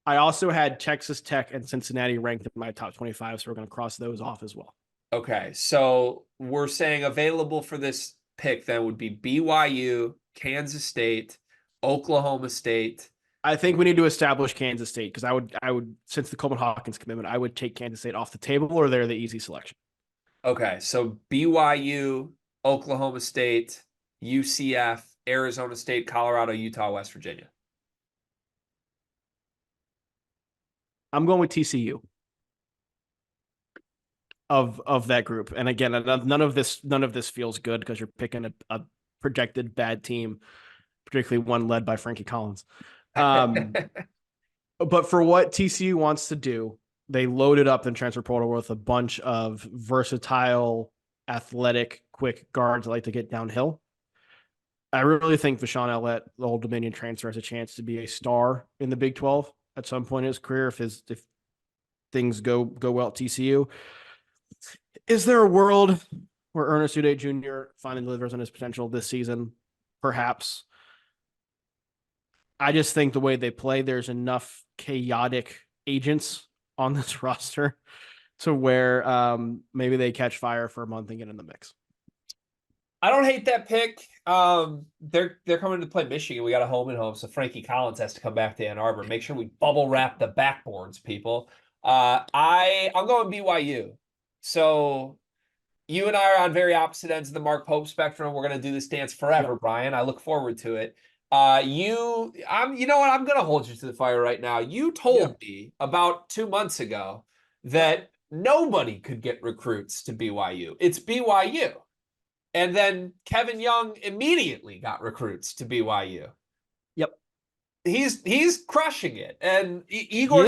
I also had Texas Tech and Cincinnati ranked in my top 25, so we're going to cross those off as well. Okay, so we're saying available for this pick then would be BYU, Kansas State, Oklahoma State. I think we need to establish Kansas State because I would since the Coleman Hawkins commitment, I would take Kansas State off the table or they're the easy selection. Okay, so BYU, Oklahoma State, UCF, Arizona State, Colorado, Utah, West Virginia. I'm going with TCU of that group. And again, none of this feels good because you're picking a projected bad team, particularly one led by Frankie Collins. But for what TCU wants to do, they loaded up the transfer portal with a bunch of versatile athletic, quick guards that like to get downhill. I really think Vashawn Ellett, the Old Dominion transfer, has a chance to be a star in the Big 12 at some point in his career if things go well at TCU. Is there a world where Ernest Udeh Jr. finally delivers on his potential this season? Perhaps. I just think the way they play, there's enough chaotic agents on this roster to where maybe they catch fire for a month and get in the mix. I don't hate that pick. They're coming to play Michigan. We got a home and home, so Frankie Collins has to come back to Ann Arbor. Make sure we bubble wrap the backboards, people. I'm going BYU. So you and I are on very opposite ends of the Mark Pope spectrum. We're gonna do this dance forever, Yep. Brian. I look forward to it. You know what? I'm gonna hold you to the fire right now. You told me about 2 months ago that nobody could get recruits to BYU. It's BYU. And then Kevin Young immediately got recruits to BYU. Yep. He's crushing it. And Igor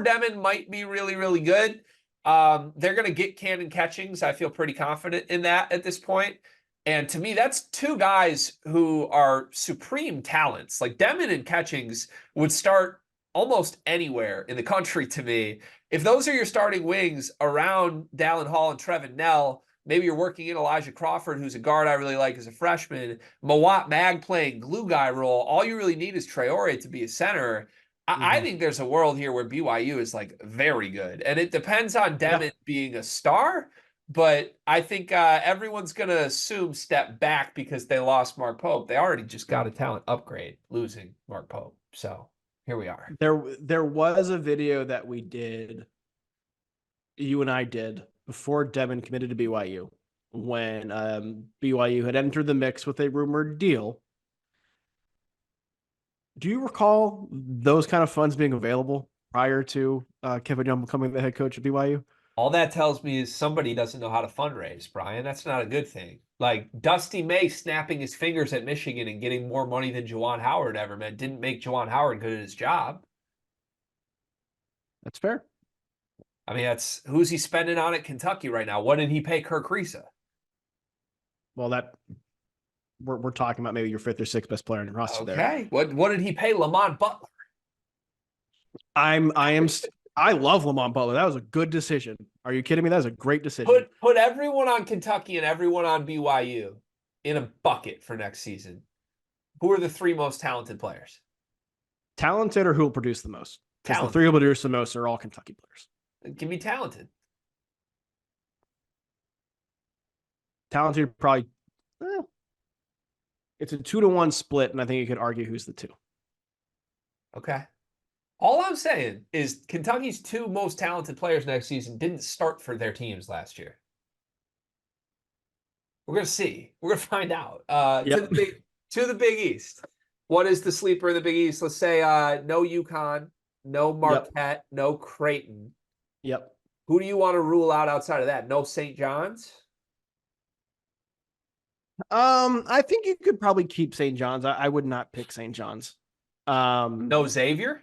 Demon might be really, really good. They're going to get Cannon Catchings. I feel pretty confident in that at this point. And to me, that's two guys who are supreme talents. Like Demon and Catchings would start almost anywhere in the country to me. If those are your starting wings around Dallin Hall and Trevin Nell, maybe you're working in Elijah Crawford, who's a guard I really like as a freshman. Mawat Mag playing glue guy role. All you really need is Traore to be a center. I think there's a world here where BYU is like very good. And it depends on Demon being a star. But I think everyone's going to assume step back because they lost Mark Pope. They already just got a talent upgrade losing Mark Pope. So here we are. There was a video that we did, you and I did, before Devin committed to BYU, when BYU had entered the mix with a rumored deal. Do you recall those kind of funds being available prior to Kevin Young becoming the head coach at BYU? All that tells me is somebody doesn't know how to fundraise, Brian. That's not a good thing. Like Dusty May snapping his fingers at Michigan and getting more money than Juwan Howard ever meant didn't make Juwan Howard good at his job. That's fair. I mean, that's who's he spending on at Kentucky right now? What did he pay Kirk Risa? Well, we're talking about maybe your fifth or sixth best player in the roster there. Okay. What did he pay Lamont Butler? I love Lamont Butler. That was a good decision. Are you kidding me? That was a great decision. Put everyone on Kentucky and everyone on BYU in a bucket for next season. Who are the three most talented players? Talented or who will produce the most? Because the three who will produce the most are all Kentucky players. Give me talented. Talented, probably. It's a 2-1 split, and I think you could argue who's the two. Okay. All I'm saying is Kentucky's two most talented players next season didn't start for their teams last year. We're going to see. We're going to find out. To the Big East. What is the sleeper in the Big East? Let's say no UConn, no Marquette, no Creighton. Yep. Who do you want to rule out outside of that? No St. John's? I think you could probably keep St. John's. I would not pick St. John's. No Xavier?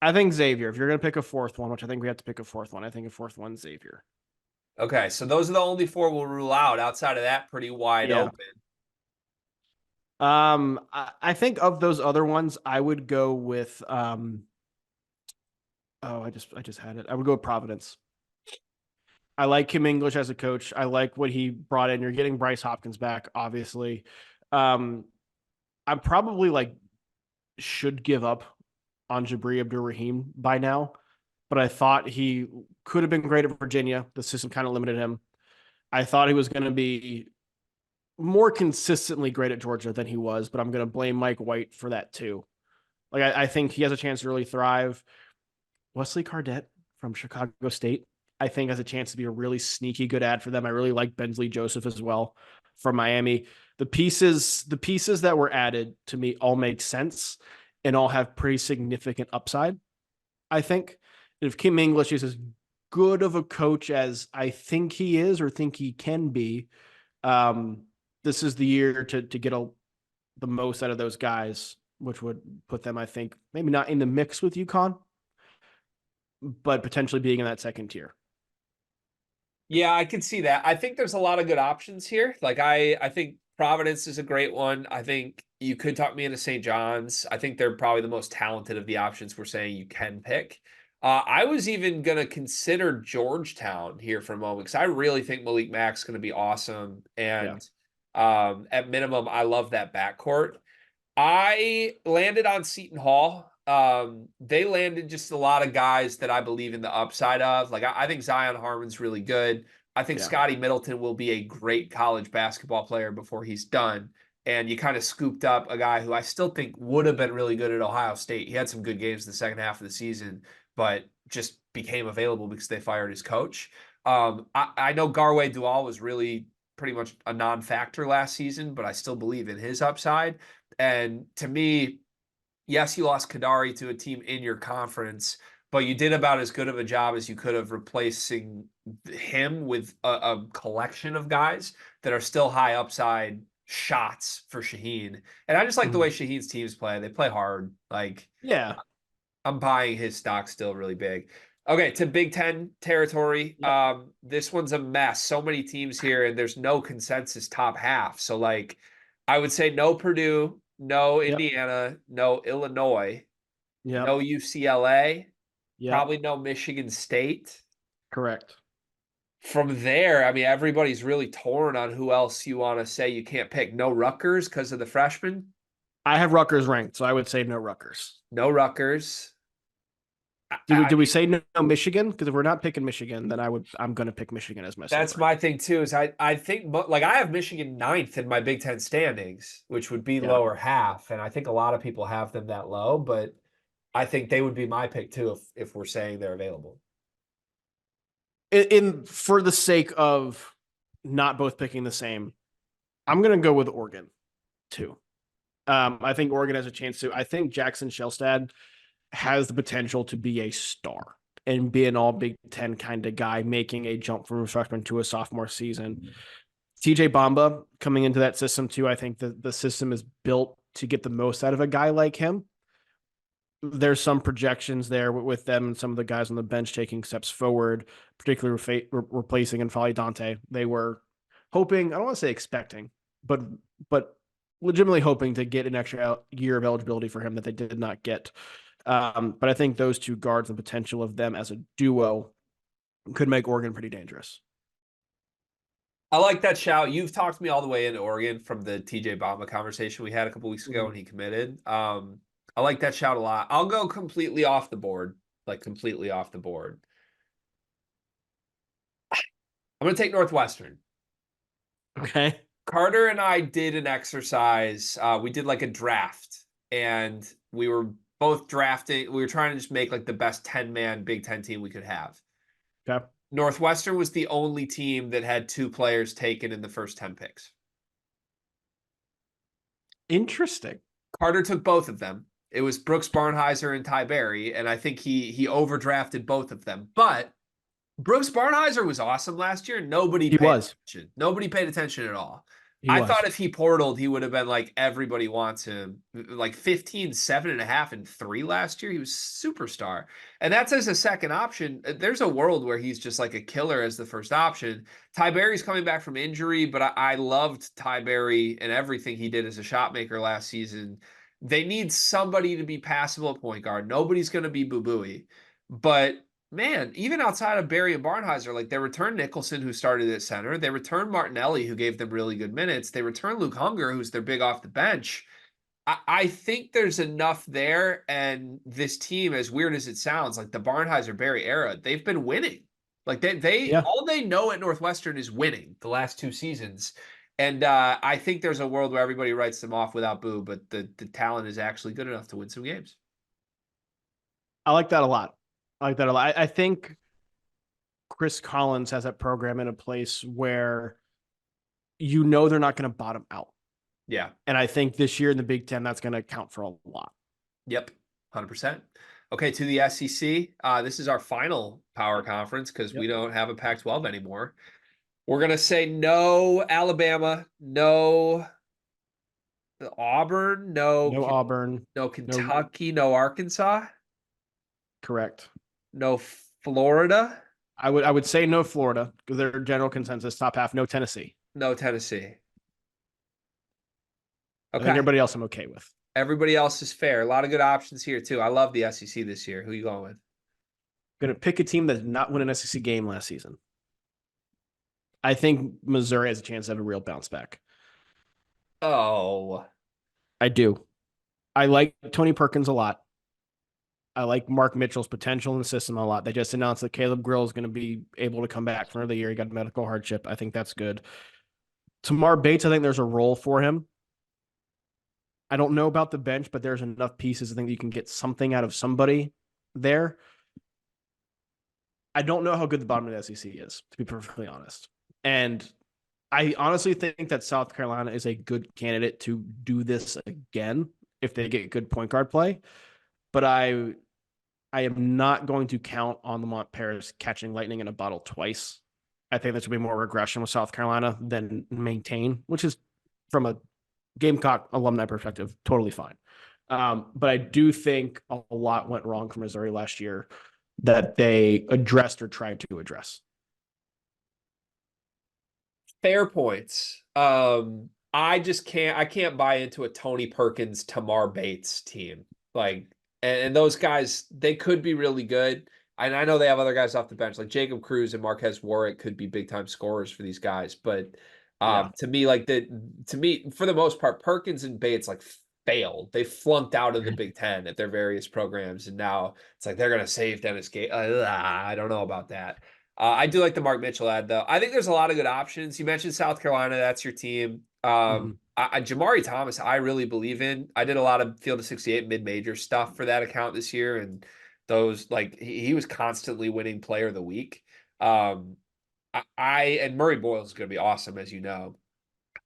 I think Xavier. If you're going to pick a fourth one, which I think we have to pick a fourth one, I think a fourth one's Xavier. Okay, so those are the only four we'll rule out. Outside of that, pretty wide open. I think of those other ones, I would go with I just had it. I would go with Providence. I like Kim English as a coach. I like what he brought in. You're getting Bryce Hopkins back, obviously. I'm probably should give up on Jabri Abdur-Rahim by now, but I thought he could have been great at Virginia. The system kind of limited him. I thought he was going to be more consistently great at Georgia than he was, but I'm going to blame Mike White for that too. I think he has a chance to really thrive. Wesley Cardette from Chicago State, I think, has a chance to be a really sneaky good ad for them. I really like Bensley Joseph as well from Miami. The pieces that were added to me all make sense and all have pretty significant upside. I think if Kim English is as good of a coach as I think he is or think he can be, this is the year to get the most out of those guys, which would put them, I think, maybe not in the mix with UConn, but potentially being in that second tier. Yeah, I can see that. I think there's a lot of good options here. Like I think Providence is a great one. I think you could talk me into St. John's. I think they're probably the most talented of the options we're saying you can pick. I was even gonna consider Georgetown here for a moment because I really think Malik Mack's gonna be awesome. Yeah. And at minimum, I love that backcourt. I landed on Seton Hall. They landed just a lot of guys that I believe in the upside of. Like I think Zion Harmon's really good. I think Yeah. Scotty Middleton will be a great college basketball player before he's done. And you kind of scooped up a guy who I still think would have been really good at Ohio State. He had some good games in the second half of the season, but just became available because they fired his coach. I know Garway Dual was really pretty much a non-factor last season, but I still believe in his upside. And to me, yes, you lost Kadari to a team in your conference, but you did about as good of a job as you could have replacing him with a collection of guys that are still high upside shots for Shaheen. And I just like the way Mhm. Shaheen's teams play. They play hard. Like Yeah. I'm buying his stock still really big. Okay, to Big Ten territory. Yep. This one's a mess. So many teams here, and there's no consensus top half. So, like, I would say no Purdue, no Yep. Indiana, no Illinois, Yep. no UCLA, Yep. probably no Michigan State. Correct. From there, I mean, everybody's really torn on who else you want to say you can't pick. No Rutgers because of the freshmen. I have Rutgers ranked, so I would say no Rutgers. No Rutgers. Do we say no Michigan? Because if we're not picking Michigan, then I'm going to pick Michigan as my That's sleeper. my thing too. Is I think like I have Michigan ninth in my Big Ten standings, which would be Yeah. lower half, and I think a lot of people have them that low. But I think they would be my pick too if we're saying they're available. In for the sake of not both picking the same, I'm going to go with Oregon too. I think Oregon has a chance to. I think Jackson Shelstad has the potential to be a star and be an all Big Ten kind of guy, making a jump from a freshman to a sophomore season. TJ Bamba coming into that system too. I think the system is built to get the most out of a guy like him. There's some projections there with them and some of the guys on the bench taking steps forward, particularly replacing N'Faly Dante. They were hoping, I don't want to say expecting, but legitimately hoping to get an extra year of eligibility for him that they did not get. But I think those two guards, the potential of them as a duo could make Oregon pretty dangerous. I like that shout. You've talked me all the way into Oregon from the TJ Bamba conversation we had a couple weeks ago when he committed. I like that shout a lot. I'll go completely off the board, like completely off the board. I'm going to take Northwestern. Okay. Carter and I did an exercise. We did like a draft, and we were both drafting. We were trying to just make like the best 10-man Big Ten team we could have. Okay. Northwestern was the only team that had two players taken in the first 10 picks. Interesting. Carter took both of them. It was Brooks Barnheiser and Ty Berry, and I think he overdrafted both of them. But Brooks Barnheiser was awesome last year. Nobody He paid was. attention. Nobody paid attention at all. He I was. thought if he portaled, he would have been like everybody wants him. Like 15, 7.5, and 3 last year. He was superstar. And that's as a second option. There's a world where he's just like a killer as the first option. Ty Berry's coming back from injury, but I loved Ty Berry and everything he did as a shot maker last season. They need somebody to be passable at point guard. Nobody's going to be Boo Booey. But man, even outside of Barry and Barnheiser, like they returned Nicholson, who started at center. They returned Martinelli, who gave them really good minutes. They returned Luke Hunger, who's their big off the bench. I think there's enough there. And this team, as weird as it sounds, like the Barnheiser Barry era, they've been winning. Like they Yeah. all they know at Northwestern is winning the last 2 seasons. And I think there's a world where everybody writes them off without Boo, but the talent is actually good enough to win some games. I like that a lot. I like that a lot. I think Chris Collins has that program in a place where you know they're not going to bottom out. Yeah. And I think this year in the Big Ten, that's going to count for a lot. Yep, 100%. Okay, to the SEC. This is our final power conference because we don't have a Pac-12 anymore. We're going to say no Alabama, no Auburn, No Auburn. no Kentucky, no Arkansas, Correct. no Florida. I would say no Florida because their general consensus top half, no Tennessee. No Tennessee. I think Okay. everybody else I'm okay with. Everybody else is fair. A lot of good options here too. I love the SEC this year. Who you going with? Going to pick a team that did not win an SEC game last season. I think Missouri has a chance to have a real bounce back. Oh, I do. I like Tony Perkins a lot. I like Mark Mitchell's potential in the system a lot. They just announced that Caleb Grill is going to be able to come back for another year. He got medical hardship. I think that's good. Tamar Bates, I think there's a role for him. I don't know about the bench, but there's enough pieces. I think you can get something out of somebody there. I don't know how good the bottom of the SEC is, to be perfectly honest. And I honestly think that South Carolina is a good candidate to do this again if they get good point guard play. But I am not going to count on Lamont Paris catching lightning in a bottle twice. I think this will be more regression with South Carolina than maintain, which is from a Gamecock alumni perspective, totally fine. But I do think a lot went wrong for Missouri last year that they addressed or tried to address. fair points. I can't buy into a Tony Perkins, Tamar Bates team. Like, and those guys, they could be really good. And I know they have other guys off the bench, like Jacob Cruz and Marquez Warwick could be big time scorers for these guys. But Yeah. to me, for the most part, Perkins and Bates like failed. They flunked out of the Big Ten at their various programs, and now it's like they're gonna save Dennis Gate. I don't know about that. I do like the Mark Mitchell ad, though. I think there's a lot of good options. You mentioned South Carolina. That's your team. Jamari Thomas, I really believe in. I did a lot of Field of 68 mid-major stuff for that account this year, and those like he was constantly winning Player of the Week. Um, and Murray Boyle is going to be awesome, as you know.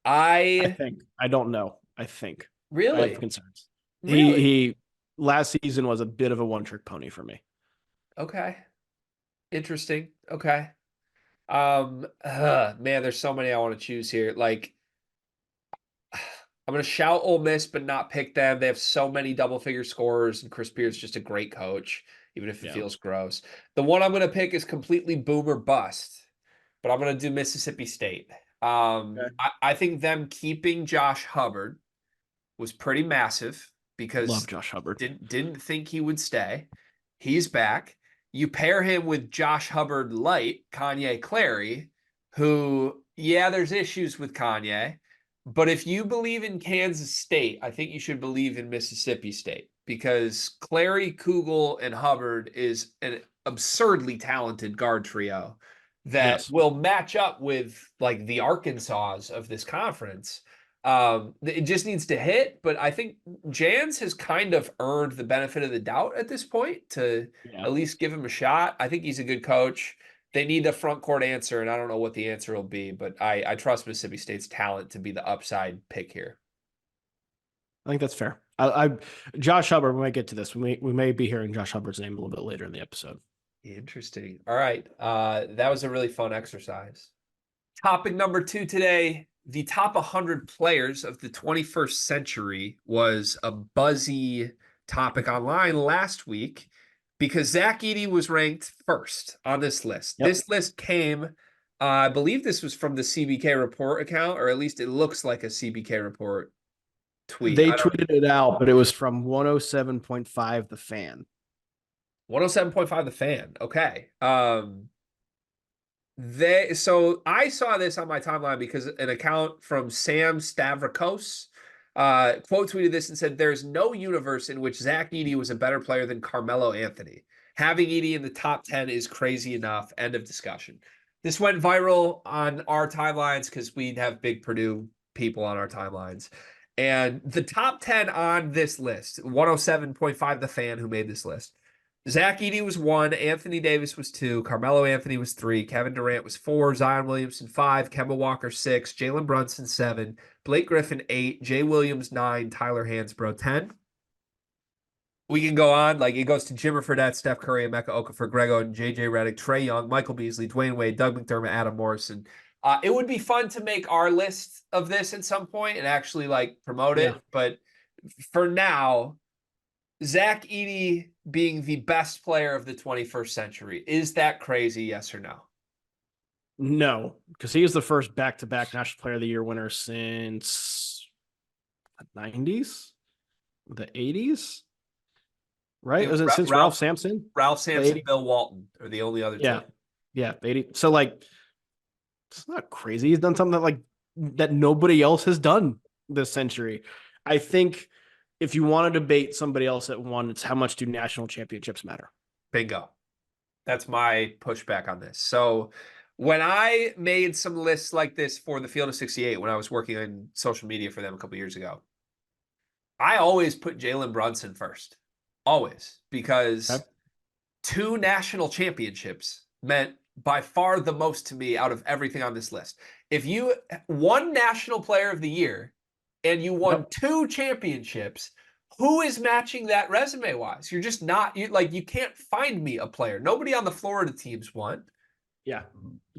I I think. I don't know. I think. I have really, concerns. really He last season was a bit of a one-trick pony for me. okay, interesting. Okay, man, there's so many I want to choose here. Like, I'm going to shout Ole Miss, but not pick them. They have so many double-figure scorers, and Chris Beard's just a great coach, even if it Yeah. feels gross. The one I'm going to pick is completely boom or bust, but I'm going to do Mississippi State. Okay. I think them keeping Josh Hubbard was pretty massive Love because Josh Hubbard. didn't think he would stay. He's back. You pair him with Josh Hubbard light, Kanye Clary, who, yeah, there's issues with Kanye, but if you believe in Kansas State, I think you should believe in Mississippi State because Clary, Kugel, and Hubbard is an absurdly talented guard trio that Yes. will match up with like the Arkansas of this conference. It just needs to hit, but I think Jans has kind of earned the benefit of the doubt at this point to Yeah. at least give him a shot. I think he's a good coach. They need a front court answer, and I don't know what the answer will be, but I trust Mississippi State's talent to be the upside pick here. I think that's fair. I Josh Hubbard, we might get to this. We may be hearing Josh Hubbard's name a little bit later in the episode. Interesting. All right. That was a really fun exercise. Topic number 2 today. The top 100 players of the 21st century was a buzzy topic online last week because Zach Edey was ranked first on this list. Yep. This list came, I believe this was from the CBK Report account, or at least it looks like a CBK Report tweet. They tweeted it out, but it was from 107.5 The Fan. 107.5 The Fan. Okay. So I saw this on my timeline because an account from Sam Stavrakos quote tweeted this and said, "There's no universe in which Zach Edey was a better player than Carmelo Anthony. Having Edey in the top 10 is crazy enough." End of discussion. This went viral on our timelines because we have big Purdue people on our timelines. And the top 10 on this list, 107.5 The Fan, who made this list. Zach Edey was 1, Anthony Davis was 2, Carmelo Anthony was 3, Kevin Durant was 4, Zion Williamson 5, Kemba Walker 6, Jalen Brunson 7, Blake Griffin 8, Jay Williams 9, Tyler Hansbrough 10. We can go on. Like, it goes to Jimmer Fredette, Steph Curry, Emeka Okafor, Greg Oden, JJ Redick, Trae Young, Michael Beasley, Dwayne Wade, Doug McDermott, Adam Morrison. It would be fun to make our list of this at some point and actually like promote it. Yeah. But for now, Zach Edey being the best player of the 21st century, is that crazy? Yes or no? No, because he is the first back-to-back National Player of the Year winner since the 90s, the 80s, right? Was it since Ralph Sampson? Ralph The Sampson, 80? Bill Walton are the only other Yeah, two. yeah, 80. So like, it's not crazy. He's done something that nobody else has done this century. I think if you want to debate somebody else that won, it's how much do national championships matter? Bingo. That's my pushback on this. So when I made some lists like this for the Field of 68, when I was working on social media for them a couple years ago, I always put Jalen Brunson first. Always. Because Okay. 2 national championships meant by far the most to me out of everything on this list. If you won National Player of the Year and you won Yep. 2 championships, who is matching that resume wise? You're just not you can't find me a player. Nobody on the Florida teams won. Yeah.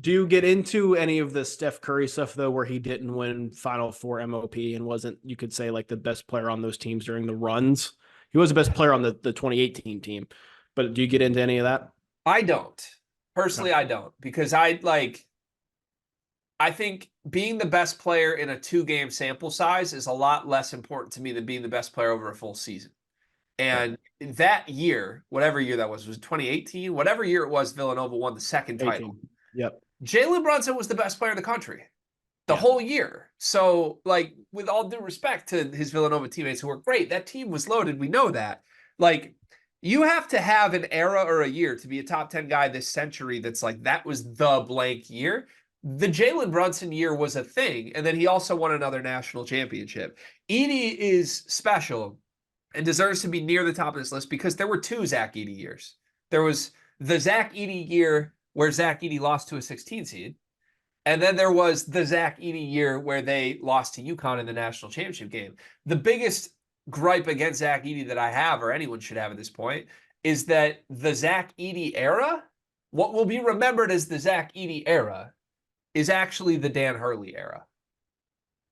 Do you get into any of the Steph Curry stuff though, where he didn't win Final Four MOP and wasn't, you could say, like the best player on those teams during the runs? He was the best player on the 2018 team, but do you get into any of that? I don't. Okay. Personally, I don't because I think being the best player in a 2-game sample size is a lot less important to me than being the best player over a full season. Fair. And that year, whatever year that was 2018, whatever year it was, Villanova won the second title. 18. Yep. Jalen Brunson was the best player in the country the Yeah. whole year. So, like, with all due respect to his Villanova teammates who were great, that team was loaded. We know that. Like, you have to have an era or a year to be a top 10 guy this century that's like, that was the blank year. The Jalen Brunson year was a thing. And then he also won another national championship. Edey is special and deserves to be near the top of this list because there were 2 Zach Edey years. There was the Zach Edey year where Zach Edey lost to a 16 seed. And then there was the Zach Edey year where they lost to UConn in the national championship game. The biggest gripe against Zach Edey that I have, or anyone should have at this point, is that the Zach Edey era, what will be remembered as the Zach Edey era, is actually the Dan Hurley era.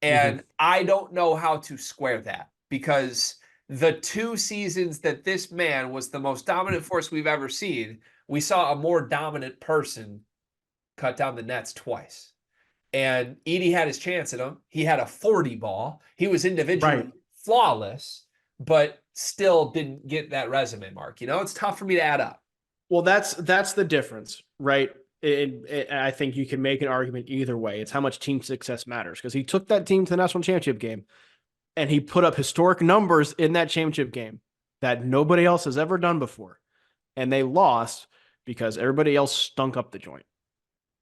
And I don't know how to square that because the 2 seasons that this man was the most dominant force we've ever seen, we saw a more dominant person cut down the nets twice. And Edey had his chance at him. He had a 40 ball. He was individually flawless, but still didn't get that resume mark. It's tough for me to add up. Well, that's the difference, right? I think you can make an argument either way. It's how much team success matters because he took that team to the national championship game and he put up historic numbers in that championship game that nobody else has ever done before. And they lost because everybody else stunk up the joint.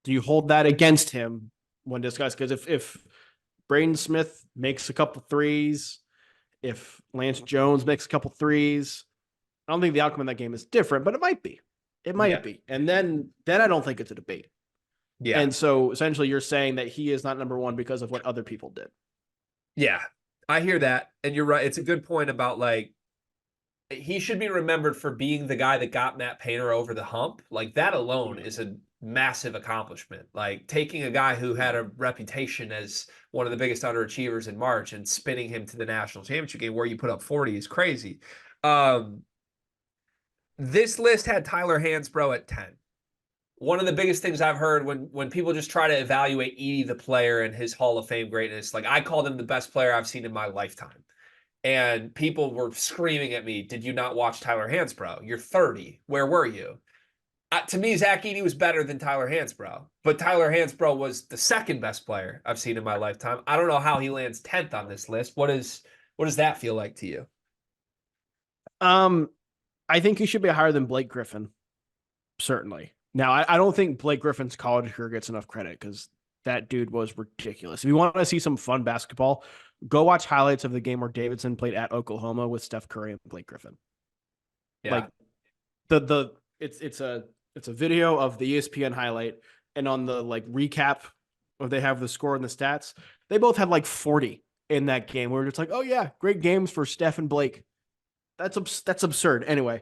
Do you hold that against him when discussed? Because if Braden Smith makes a couple threes, if Lance Jones makes a couple threes, I don't think the outcome of that game is different, but it might be. It might be. And then I don't think it's a debate. Yeah. And so essentially you're saying that he is not number 1 because of what other people did. Yeah. I hear that. And you're right. It's a good point about like, he should be remembered for being the guy that got Matt Painter over the hump. Like that alone is a massive accomplishment. Like taking a guy who had a reputation as one of the biggest underachievers in March and spinning him to the national championship game where you put up 40 is crazy. This list had Tyler Hansbrough at 10. One of the biggest things I've heard when people just try to evaluate Edey the player and his Hall of Fame greatness, like I called him the best player I've seen in my lifetime. And people were screaming at me, did you not watch Tyler Hansbrough? You're 30. Where were you? To me, Zach Edey was better than Tyler Hansbrough. But Tyler Hansbrough was the second best player I've seen in my lifetime. I don't know how he lands 10th on this list. What does that feel like to you? I think he should be higher than Blake Griffin, certainly. Now, I don't think Blake Griffin's college career gets enough credit because that dude was ridiculous. If you want to see some fun basketball, go watch highlights of the game where Davidson played at Oklahoma with Steph Curry and Blake Griffin. Yeah. Like it's a video of the ESPN highlight, and on the like recap where they have the score and the stats, they both had like 40 in that game. We're just like, oh yeah, great games for Steph and Blake. That's absurd. Anyway,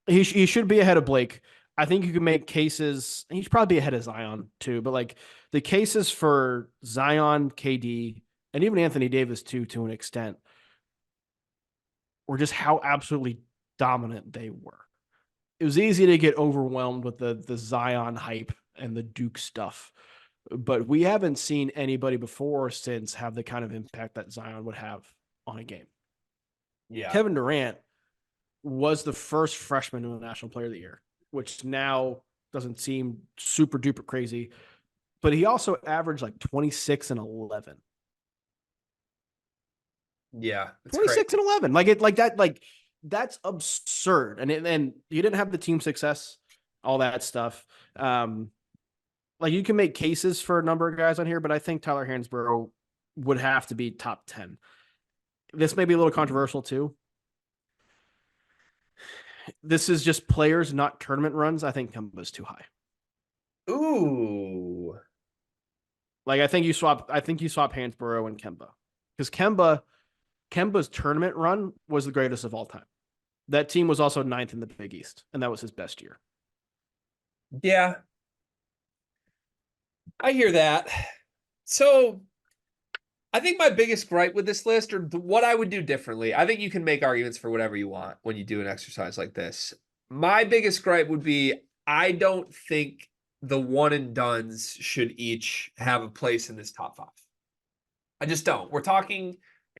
he should be ahead of Blake. I think you can make cases. He should probably be ahead of Zion too. But like the cases for Zion, KD, and even Anthony Davis too, to an extent, were just how absolutely dominant they were. It was easy to get overwhelmed with the Zion hype and the Duke stuff, but we haven't seen anybody before or since have the kind of impact that Zion would have on a game. Yeah. Kevin Durant was the first freshman to the National Player of the Year, which now doesn't seem super duper crazy, but he also averaged like 26 and 11. Yeah. It's 26 crazy. and 11. That's absurd. And you didn't have the team success, all that stuff. Like you can make cases for a number of guys on here, but I think Tyler Hansbrough would have to be top 10. This may be a little controversial too. This is just players, not tournament runs. I think Kemba's too high. Ooh. Like I think you swap Hansbrough and Kemba. Because Kemba's tournament run was the greatest of all time. That team was also 9th in the Big East, and that was his best year. Yeah. I hear that. So I think my biggest gripe with this list, or what I would do differently, I think you can make arguments for whatever you want when you do an exercise like this. My biggest gripe would be I don't think the one and dones should each have a place in this top 5. I just don't. We're talking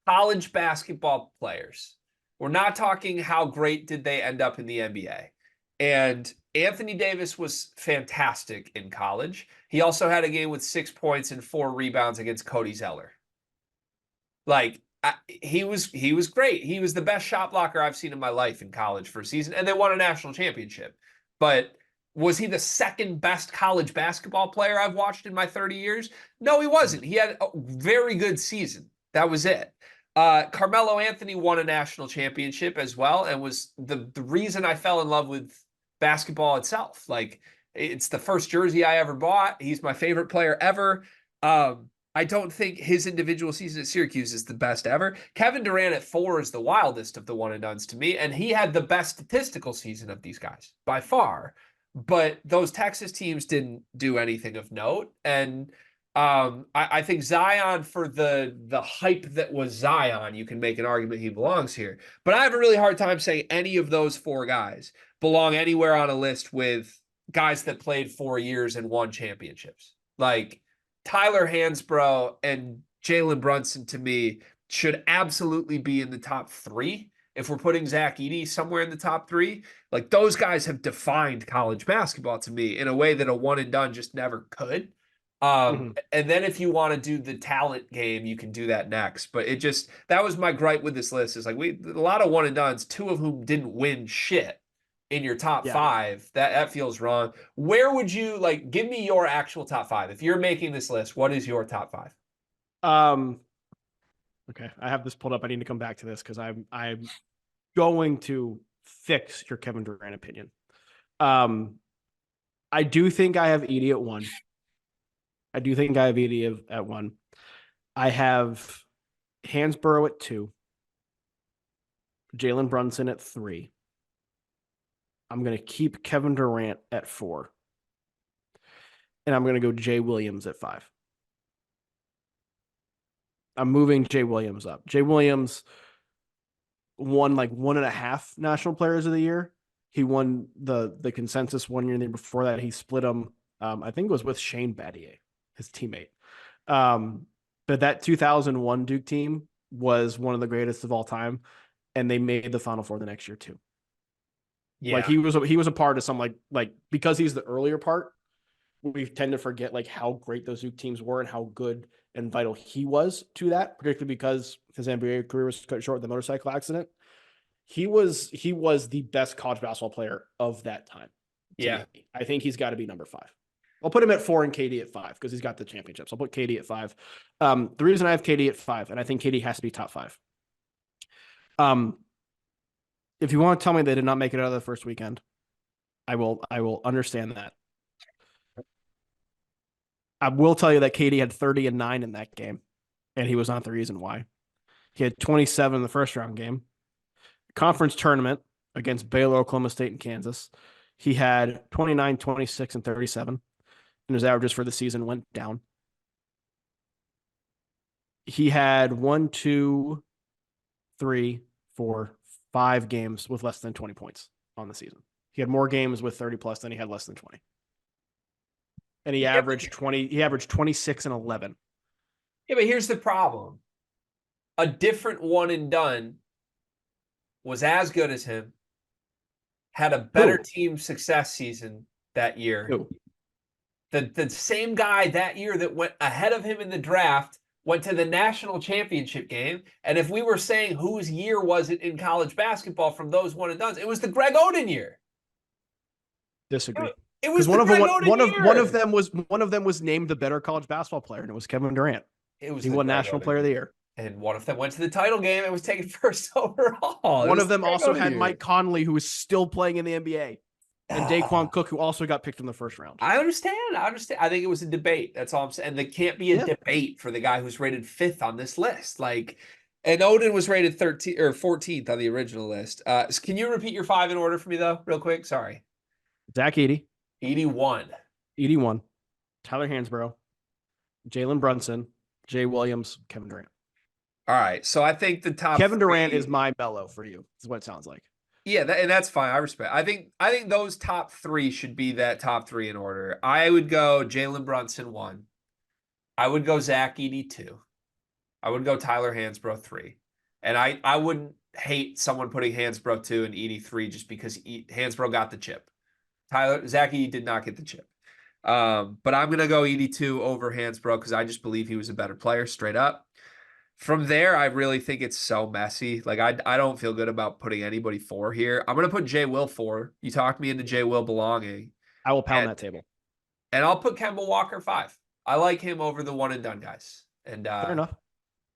college basketball players. We're not talking how great did they end up in the NBA. And Anthony Davis was fantastic in college. He also had a game with 6 points and 4 rebounds against Cody Zeller. Like he was great. He was the best shot blocker I've seen in my life in college for a season, and they won a national championship. But was he the second best college basketball player I've watched in my 30 years? No, he wasn't. He had a very good season. That was it. Carmelo Anthony won a national championship as well, and was the reason I fell in love with basketball itself. Like it's the first jersey I ever bought. He's my favorite player ever. I don't think his individual season at Syracuse is the best ever. Kevin Durant at 4 is the wildest of the one and dones to me, and he had the best statistical season of these guys by far. But those Texas teams didn't do anything of note, and I think Zion, for the hype that was Zion, you can make an argument he belongs here. But I have a really hard time saying any of those 4 guys belong anywhere on a list with guys that played 4 years and won championships. Like Tyler Hansbrough and Jalen Brunson, to me, should absolutely be in the top 3. If we're putting Zach Edey somewhere in the top 3, like those guys have defined college basketball to me in a way that a one and done just never could. And then if you want to do the talent game, you can do that next. But that was my gripe with this list, is like a lot of one and dones, 2 of whom didn't win shit in your top 5. That feels wrong. Where would you give me your actual top 5? If you're making this list, what is your top 5? Okay. I have this pulled up. I need to come back to this because I'm going to fix your Kevin Durant opinion. I do think I have Edey at 1. I do think I have Edey at 1. I have Hansbrough at 2. Jalen Brunson at 3. I'm going to keep Kevin Durant at 4. And I'm going to go Jay Williams at 5. I'm moving Jay Williams up. Jay Williams won 1.5 National Players of the Year. He won the consensus 1 year, and the year before that he split them. I think it was with Shane Battier, his teammate. But that 2001 Duke team was one of the greatest of all time, and they made the Final Four the next year too. Yeah. He was a part of some because he's the earlier part, we tend to forget how great those Duke teams were and how good and vital he was to that, particularly because his NBA career was cut short with the motorcycle accident. He was the best college basketball player of that time. Yeah. Me. I think he's got to be number 5. I'll put him at 4 and KD at 5 because he's got the championships. I'll put KD at 5. The reason I have KD at 5, and I think KD has to be top 5. If you want to tell me they did not make it out of the first weekend, I will understand that. I will tell you that KD had 30 and 9 in that game, and he was not the reason why. He had 27 in the first round game. Conference tournament against Baylor, Oklahoma State, and Kansas. He had 29, 26, and 37, and his averages for the season went down. He had 1, 2, 3, 4, 5 games with less than 20 points on the season. He had more games with 30 plus than he had less than 20. And he averaged 26 and 11. Yeah, but here's the problem. A different one and done was as good as him, had a better team success season that year. Who? The same guy that year that went ahead of him in the draft went to the national championship game. And if we were saying whose year was it in college basketball from those one and dones, it was the Greg Oden year. Disagree. It was Because the Greg Oden year. one of them was named the better college basketball player, and it was Kevin Durant. He won National Player of the Year. And one of them went to the title game and was taken first overall. One of them also had Mike Conley, who is still playing in the NBA, and Daquan Cook, who also got picked in the first round. I understand. I think it was a debate. That's all I'm saying. And there can't be a debate for the guy who's rated 5th on this list. Like, and Oden was rated 13th or 14th on the original list. Can you repeat your 5 in order for me though, real quick? Sorry. Zach Edey. Edey 1. Edey 1. Tyler Hansbrough. Jalen Brunson. Jay Williams. Kevin Durant. All right. So I think the top Kevin Durant is my mellow for you. Is what it sounds like. Yeah, and that's fine. I respect. I think those top 3 should be that top 3 in order. I would go Jalen Brunson 1. I would go Zach Edey 2. I would go Tyler Hansbrough 3. And I wouldn't hate someone putting Hansbrough 2 and Edey 3 just because Hansbrough got the chip. Zach Edey did not get the chip. But I'm gonna go Edey 2 over Hansbrough because I just believe he was a better player, straight up. From there, I really think it's so messy. Like, I don't feel good about putting anybody 4 here. I'm going to put Jay Will 4. You talked me into Jay Will belonging. I will pound that table. And I'll put Kemba Walker 5. I like him over the one and done guys. And fair enough.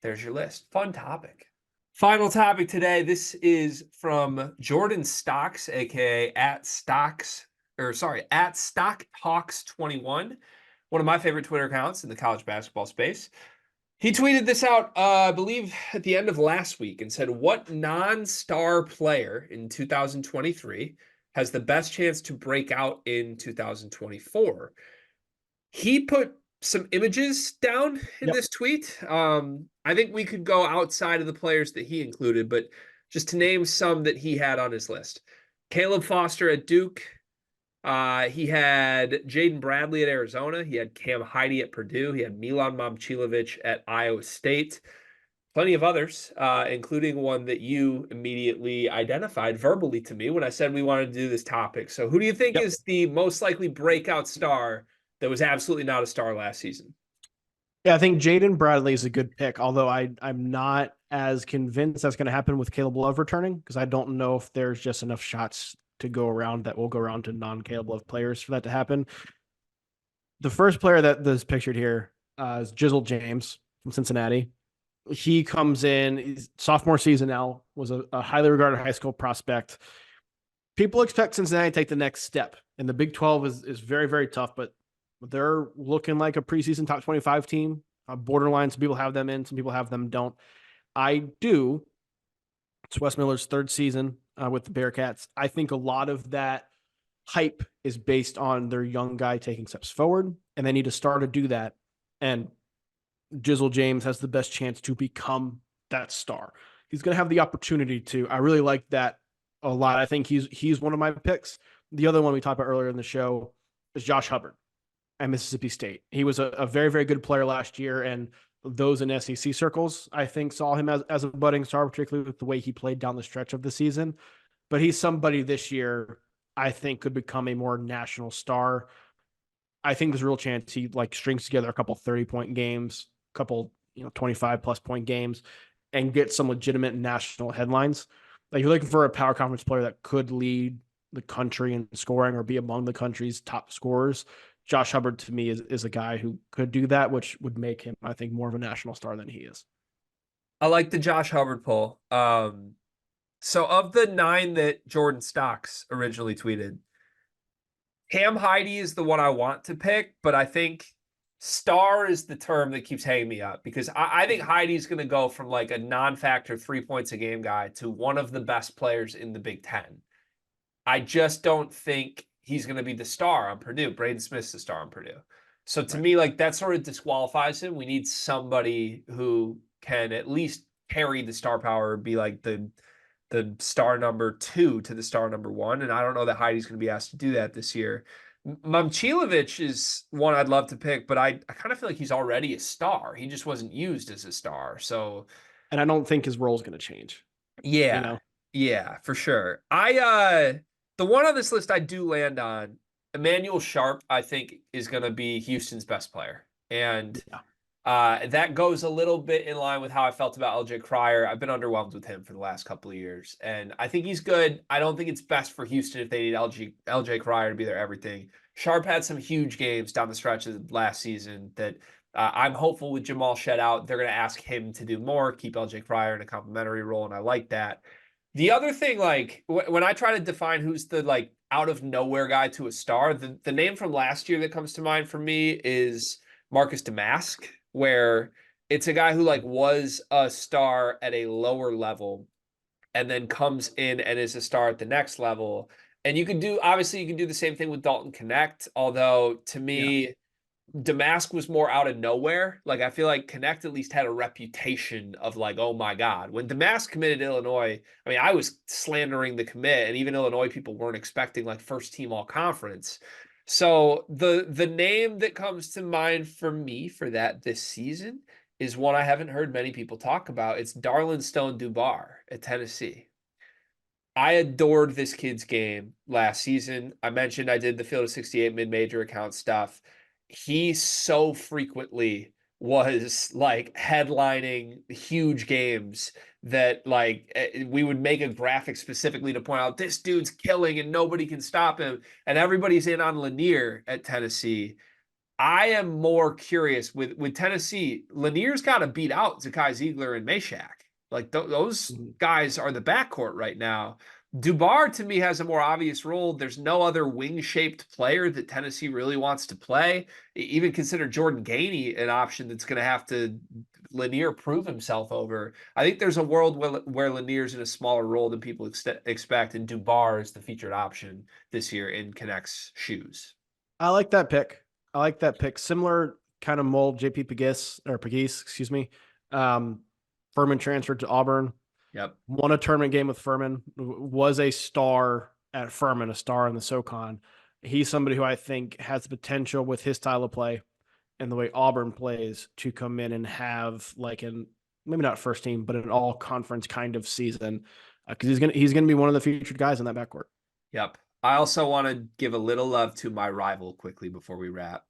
There's your list. Fun topic. Final topic today. This is from Jordan Stocks, aka at Stock Talks 21, one of my favorite Twitter accounts in the college basketball space. He tweeted this out, I believe, at the end of last week and said, what non-star player in 2023 has the best chance to break out in 2024? He put some images down in this tweet. I think we could go outside of the players that he included, but just to name some that he had on his list. Caleb Foster at Duke. He had Jaden Bradley at Arizona. He had Cam Heide at Purdue. He had Milan Momcilovic at Iowa State. Plenty of others, including one that you immediately identified verbally to me when I said we wanted to do this topic. So who do you think is the most likely breakout star that was absolutely not a star last season? Yeah, I think Jaden Bradley is a good pick, although I'm not as convinced that's going to happen with Caleb Love returning because I don't know if there's just enough shots to go around that will go around to non-Caleb Love players for that to happen. The first player that is pictured here is Jizzle James from Cincinnati. He comes in, sophomore season now, was a highly regarded high school prospect. People expect Cincinnati to take the next step, and the Big 12 is very, very tough, but they're looking like a preseason top 25 team. Borderline, some people have them in, some people have them don't. I do. It's Wes Miller's 3rd season with the Bearcats. I think a lot of that hype is based on their young guy taking steps forward, and they need to start to do that. And Jizzle James has the best chance to become that star. He's going to have the opportunity to. I really like that a lot. I think he's one of my picks. The other one we talked about earlier in the show is Josh Hubbard at Mississippi State. He was a very, very good player last year, and those in SEC circles, I think, saw him as a budding star, particularly with the way he played down the stretch of the season. But he's somebody this year I think could become a more national star. I think there's a real chance he strings together a couple 30-point games, a couple 25-plus point games, and get some legitimate national headlines. Like, you're looking for a power conference player that could lead the country in scoring or be among the country's top scorers. Josh Hubbard, to me, is a guy who could do that, which would make him, I think, more of a national star than he is. I like the Josh Hubbard poll. So of the 9 that Jordan Stocks originally tweeted, Cam Heide is the one I want to pick, but I think star is the term that keeps hanging me up because I think Heidi's going to go from like a non-factor 3 points a game guy to one of the best players in the Big Ten. I just don't think he's going to be the star on Purdue. Braden Smith's the star on Purdue. So to me, that sort of disqualifies him. We need somebody who can at least carry the star power, be like the the star number 2 to the star number 1, and I don't know that Heidi's going to be asked to do that this year. Momcilovic is one I'd love to pick, but I kind of feel like he's already a star. He just wasn't used as a star. So And I don't think his role is going to change. yeah, You know, yeah, for sure. The one on this list I do land on, Emmanuel Sharp, I think is going to be Houston's best player. And yeah. that goes a little bit in line with how I felt about LJ Cryer. I've been underwhelmed with him for the last couple of years, and I think he's good. I don't think it's best for Houston if they need LJ Cryer to be their everything. Sharp had some huge games down the stretch of the last season that I'm hopeful with Jamal Shed out, they're going to ask him to do more, keep LJ Cryer in a complimentary role, and I like that. The other thing, like when I try to define who's the like out of nowhere guy to a star, the name from last year that comes to mind for me is Marcus Damask, where it's a guy who like was a star at a lower level and then comes in and is a star at the next level. And you can do the same thing with Dalton Connect, although to Yeah. me, Damask was more out of nowhere. Like I feel like Connect at least had a reputation of like, oh my God. When Damask committed to Illinois, I mean, I was slandering the commit, and even Illinois people weren't expecting like first team all conference. So the name that comes to mind for me for that this season is one I haven't heard many people talk about. It's Darlin Stone Dubar at Tennessee. I adored this kid's game last season. I mentioned I did the Field of 68 mid-major account stuff. He so frequently was like headlining huge games that like we would make a graphic specifically to point out this dude's killing and nobody can stop him. And everybody's in on Lanier at Tennessee. I am more curious with Tennessee. Lanier's got to beat out Zakai Ziegler and Meshack. Like those guys are the backcourt right now. Dubar to me has a more obvious role. There's no other wing-shaped player that Tennessee really wants to play. Even consider Jordan Gainey an option that's going to have to Lanier prove himself over. I think there's a world where Lanier's in a smaller role than people expect, and Dubar is the featured option this year in Connect's shoes. I like that pick. I like that pick. Similar kind of mold, JP Pegues, excuse me. Furman transferred to Auburn. Yep. Won a tournament game with Furman. Was a star at Furman, a star in the SoCon. He's somebody who I think has the potential with his style of play and the way Auburn plays to come in and have like maybe not first team, but an all conference kind of season because he's gonna be one of the featured guys in that backcourt. Yep. I also want to give a little love to my rival quickly before we wrap.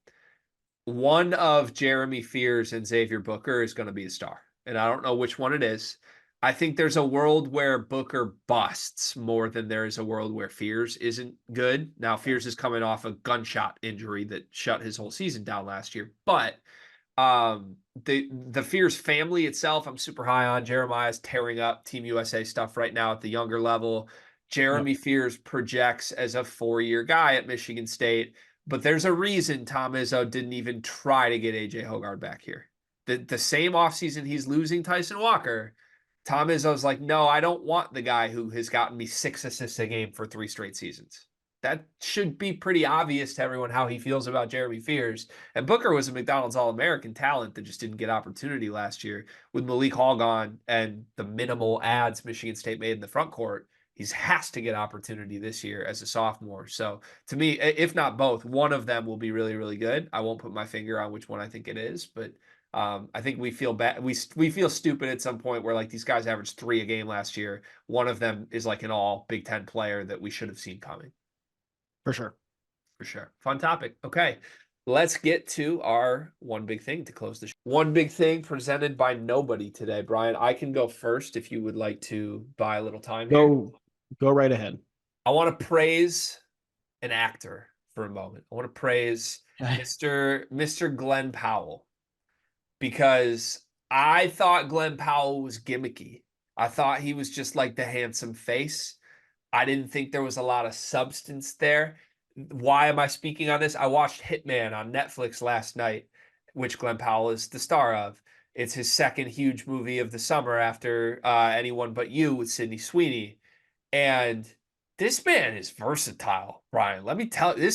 One of Jeremy Fears and Xavier Booker is going to be a star, and I don't know which one it is. I think there's a world where Booker busts more than there is a world where Fears isn't good. Now, Fears is coming off a gunshot injury that shut his whole season down last year, but the Fears family itself, I'm super high on. Jeremiah's tearing up Team USA stuff right now at the younger level. Jeremy Fears projects as a 4-year guy at Michigan State, but there's a reason Tom Izzo didn't even try to get AJ Hoggard back here. The same offseason he's losing Tyson Walker, Tom Izzo's like, no, I don't want the guy who has gotten me 6 assists a game for 3 straight seasons. That should be pretty obvious to everyone how he feels about Jeremy Fears. And Booker was a McDonald's All-American talent that just didn't get opportunity last year. With Malik Hall gone and the minimal ads Michigan State made in the front court, he has to get opportunity this year as a sophomore. So to me, if not both, one of them will be really, really good. I won't put my finger on which one I think it is, but I think we feel bad. We feel stupid at some point where like these guys averaged 3 a game last year. One of them is like an all Big Ten player that we should have seen coming. For sure. For sure. Fun topic. Okay. Let's get to our one big thing to close the show. One big thing presented by nobody today. Brian, I can go first if you would like to buy a little time here. Go right ahead. I want to praise an actor for a moment. I want to praise Mr. Glenn Powell, because I thought Glenn Powell was gimmicky. I thought he was just like the handsome face. I didn't think there was a lot of substance there. Why am I speaking on this? I watched Hitman on Netflix last night, which Glenn Powell is the star of. It's his second huge movie of the summer after Anyone But You with Sydney Sweeney. And this man is versatile, Brian. Let me tell you,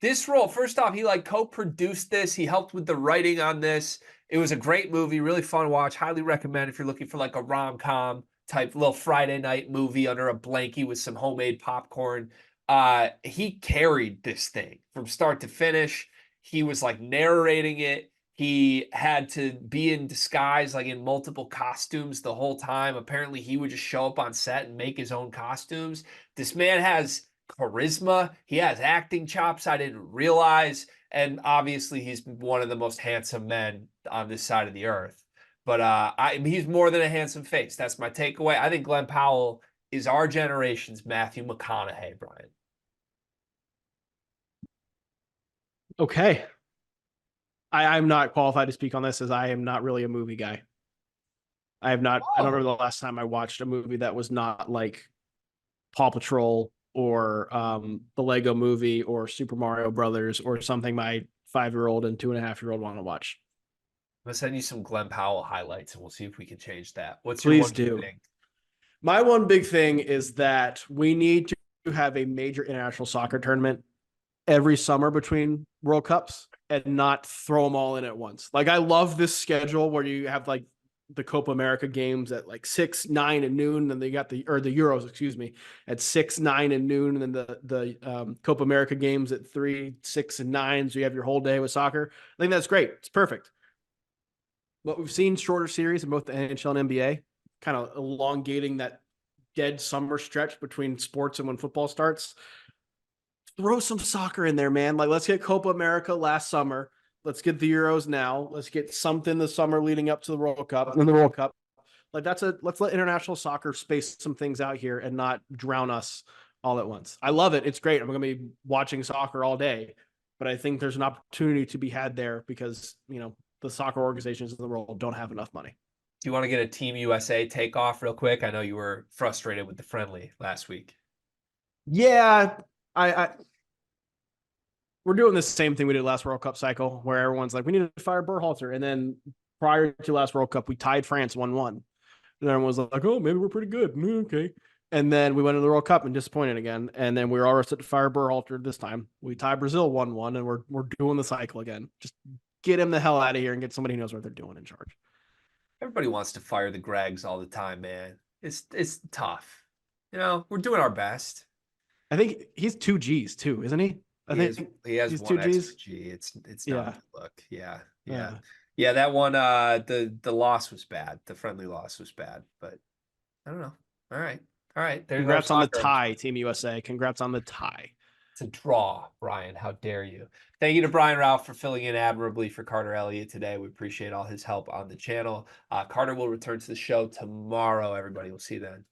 this role, first off, he like co-produced this. He helped with the writing on this. It was a great movie, really fun watch. Highly recommend if you're looking for like a rom-com type little Friday night movie under a blankie with some homemade popcorn. He carried this thing from start to finish. He was like narrating it. He had to be in disguise, like in multiple costumes the whole time. Apparently, he would just show up on set and make his own costumes. This man has charisma. He has acting chops I didn't realize. And obviously, he's one of the most handsome men on this side of the earth. But he's more than a handsome face. That's my takeaway. I think Glenn Powell is our generation's Matthew McConaughey, Brian. Okay. I'm not qualified to speak on this as I am not really a movie guy. I have not, I don't remember the last time I watched a movie that was not like Paw Patrol or the Lego movie or Super Mario Brothers or something my 5-year-old and 2.5-year-old want to watch. I'm gonna send you some Glenn Powell highlights and we'll see if we can change that. What's your Please one do. thing? My one big thing is that we need to have a major international soccer tournament every summer between World Cups and not throw them all in at once. Like I love this schedule where you have like the Copa America games at like 6, 9 and noon, and they got the Euros, excuse me, at 6, 9 and noon, and then the Copa America games at 3, 6 and 9. So you have your whole day with soccer. I think that's great. It's perfect. What we've seen shorter series in both the NHL and NBA, kind of elongating that dead summer stretch between sports and when football starts. Throw some soccer in there, man. Like, let's get Copa America last summer. Let's get the Euros now. Let's get something the summer leading up to the World Cup and then the World Cup. Like, let's let international soccer space some things out here and not drown us all at once. I love it. It's great. I'm going to be watching soccer all day, but I think there's an opportunity to be had there because, the soccer organizations in the world don't have enough money. Do you want to get a Team USA takeoff real quick? I know you were frustrated with the friendly last week. Yeah, we're doing the same thing we did last World Cup cycle, where everyone's like, we need to fire Berhalter, and then prior to last World Cup, we tied France 1-1, and everyone was like, oh, maybe we're pretty good. Okay, and then we went to the World Cup and disappointed again, and then we were all set to fire Berhalter this time. We tied Brazil 1-1, and we're doing the cycle again. Just get him the hell out of here and get somebody who knows what they're doing in charge. Everybody wants to fire the Gregs all the time, man. It's tough. We're doing our best. I think he's 2 Gs too, isn't he? I think he has he's one 2 Gs. extra G. It's not a good look. Yeah. That one the loss was bad. The friendly loss was bad, but I don't know. All right. Congrats on the tie, Team USA. Congrats on the tie. It's a draw, Brian. How dare you? Thank you to Brian Ralph for filling in admirably for Carter Elliott today. We appreciate all his help on the channel. Carter will return to the show tomorrow, everybody. We'll see you then.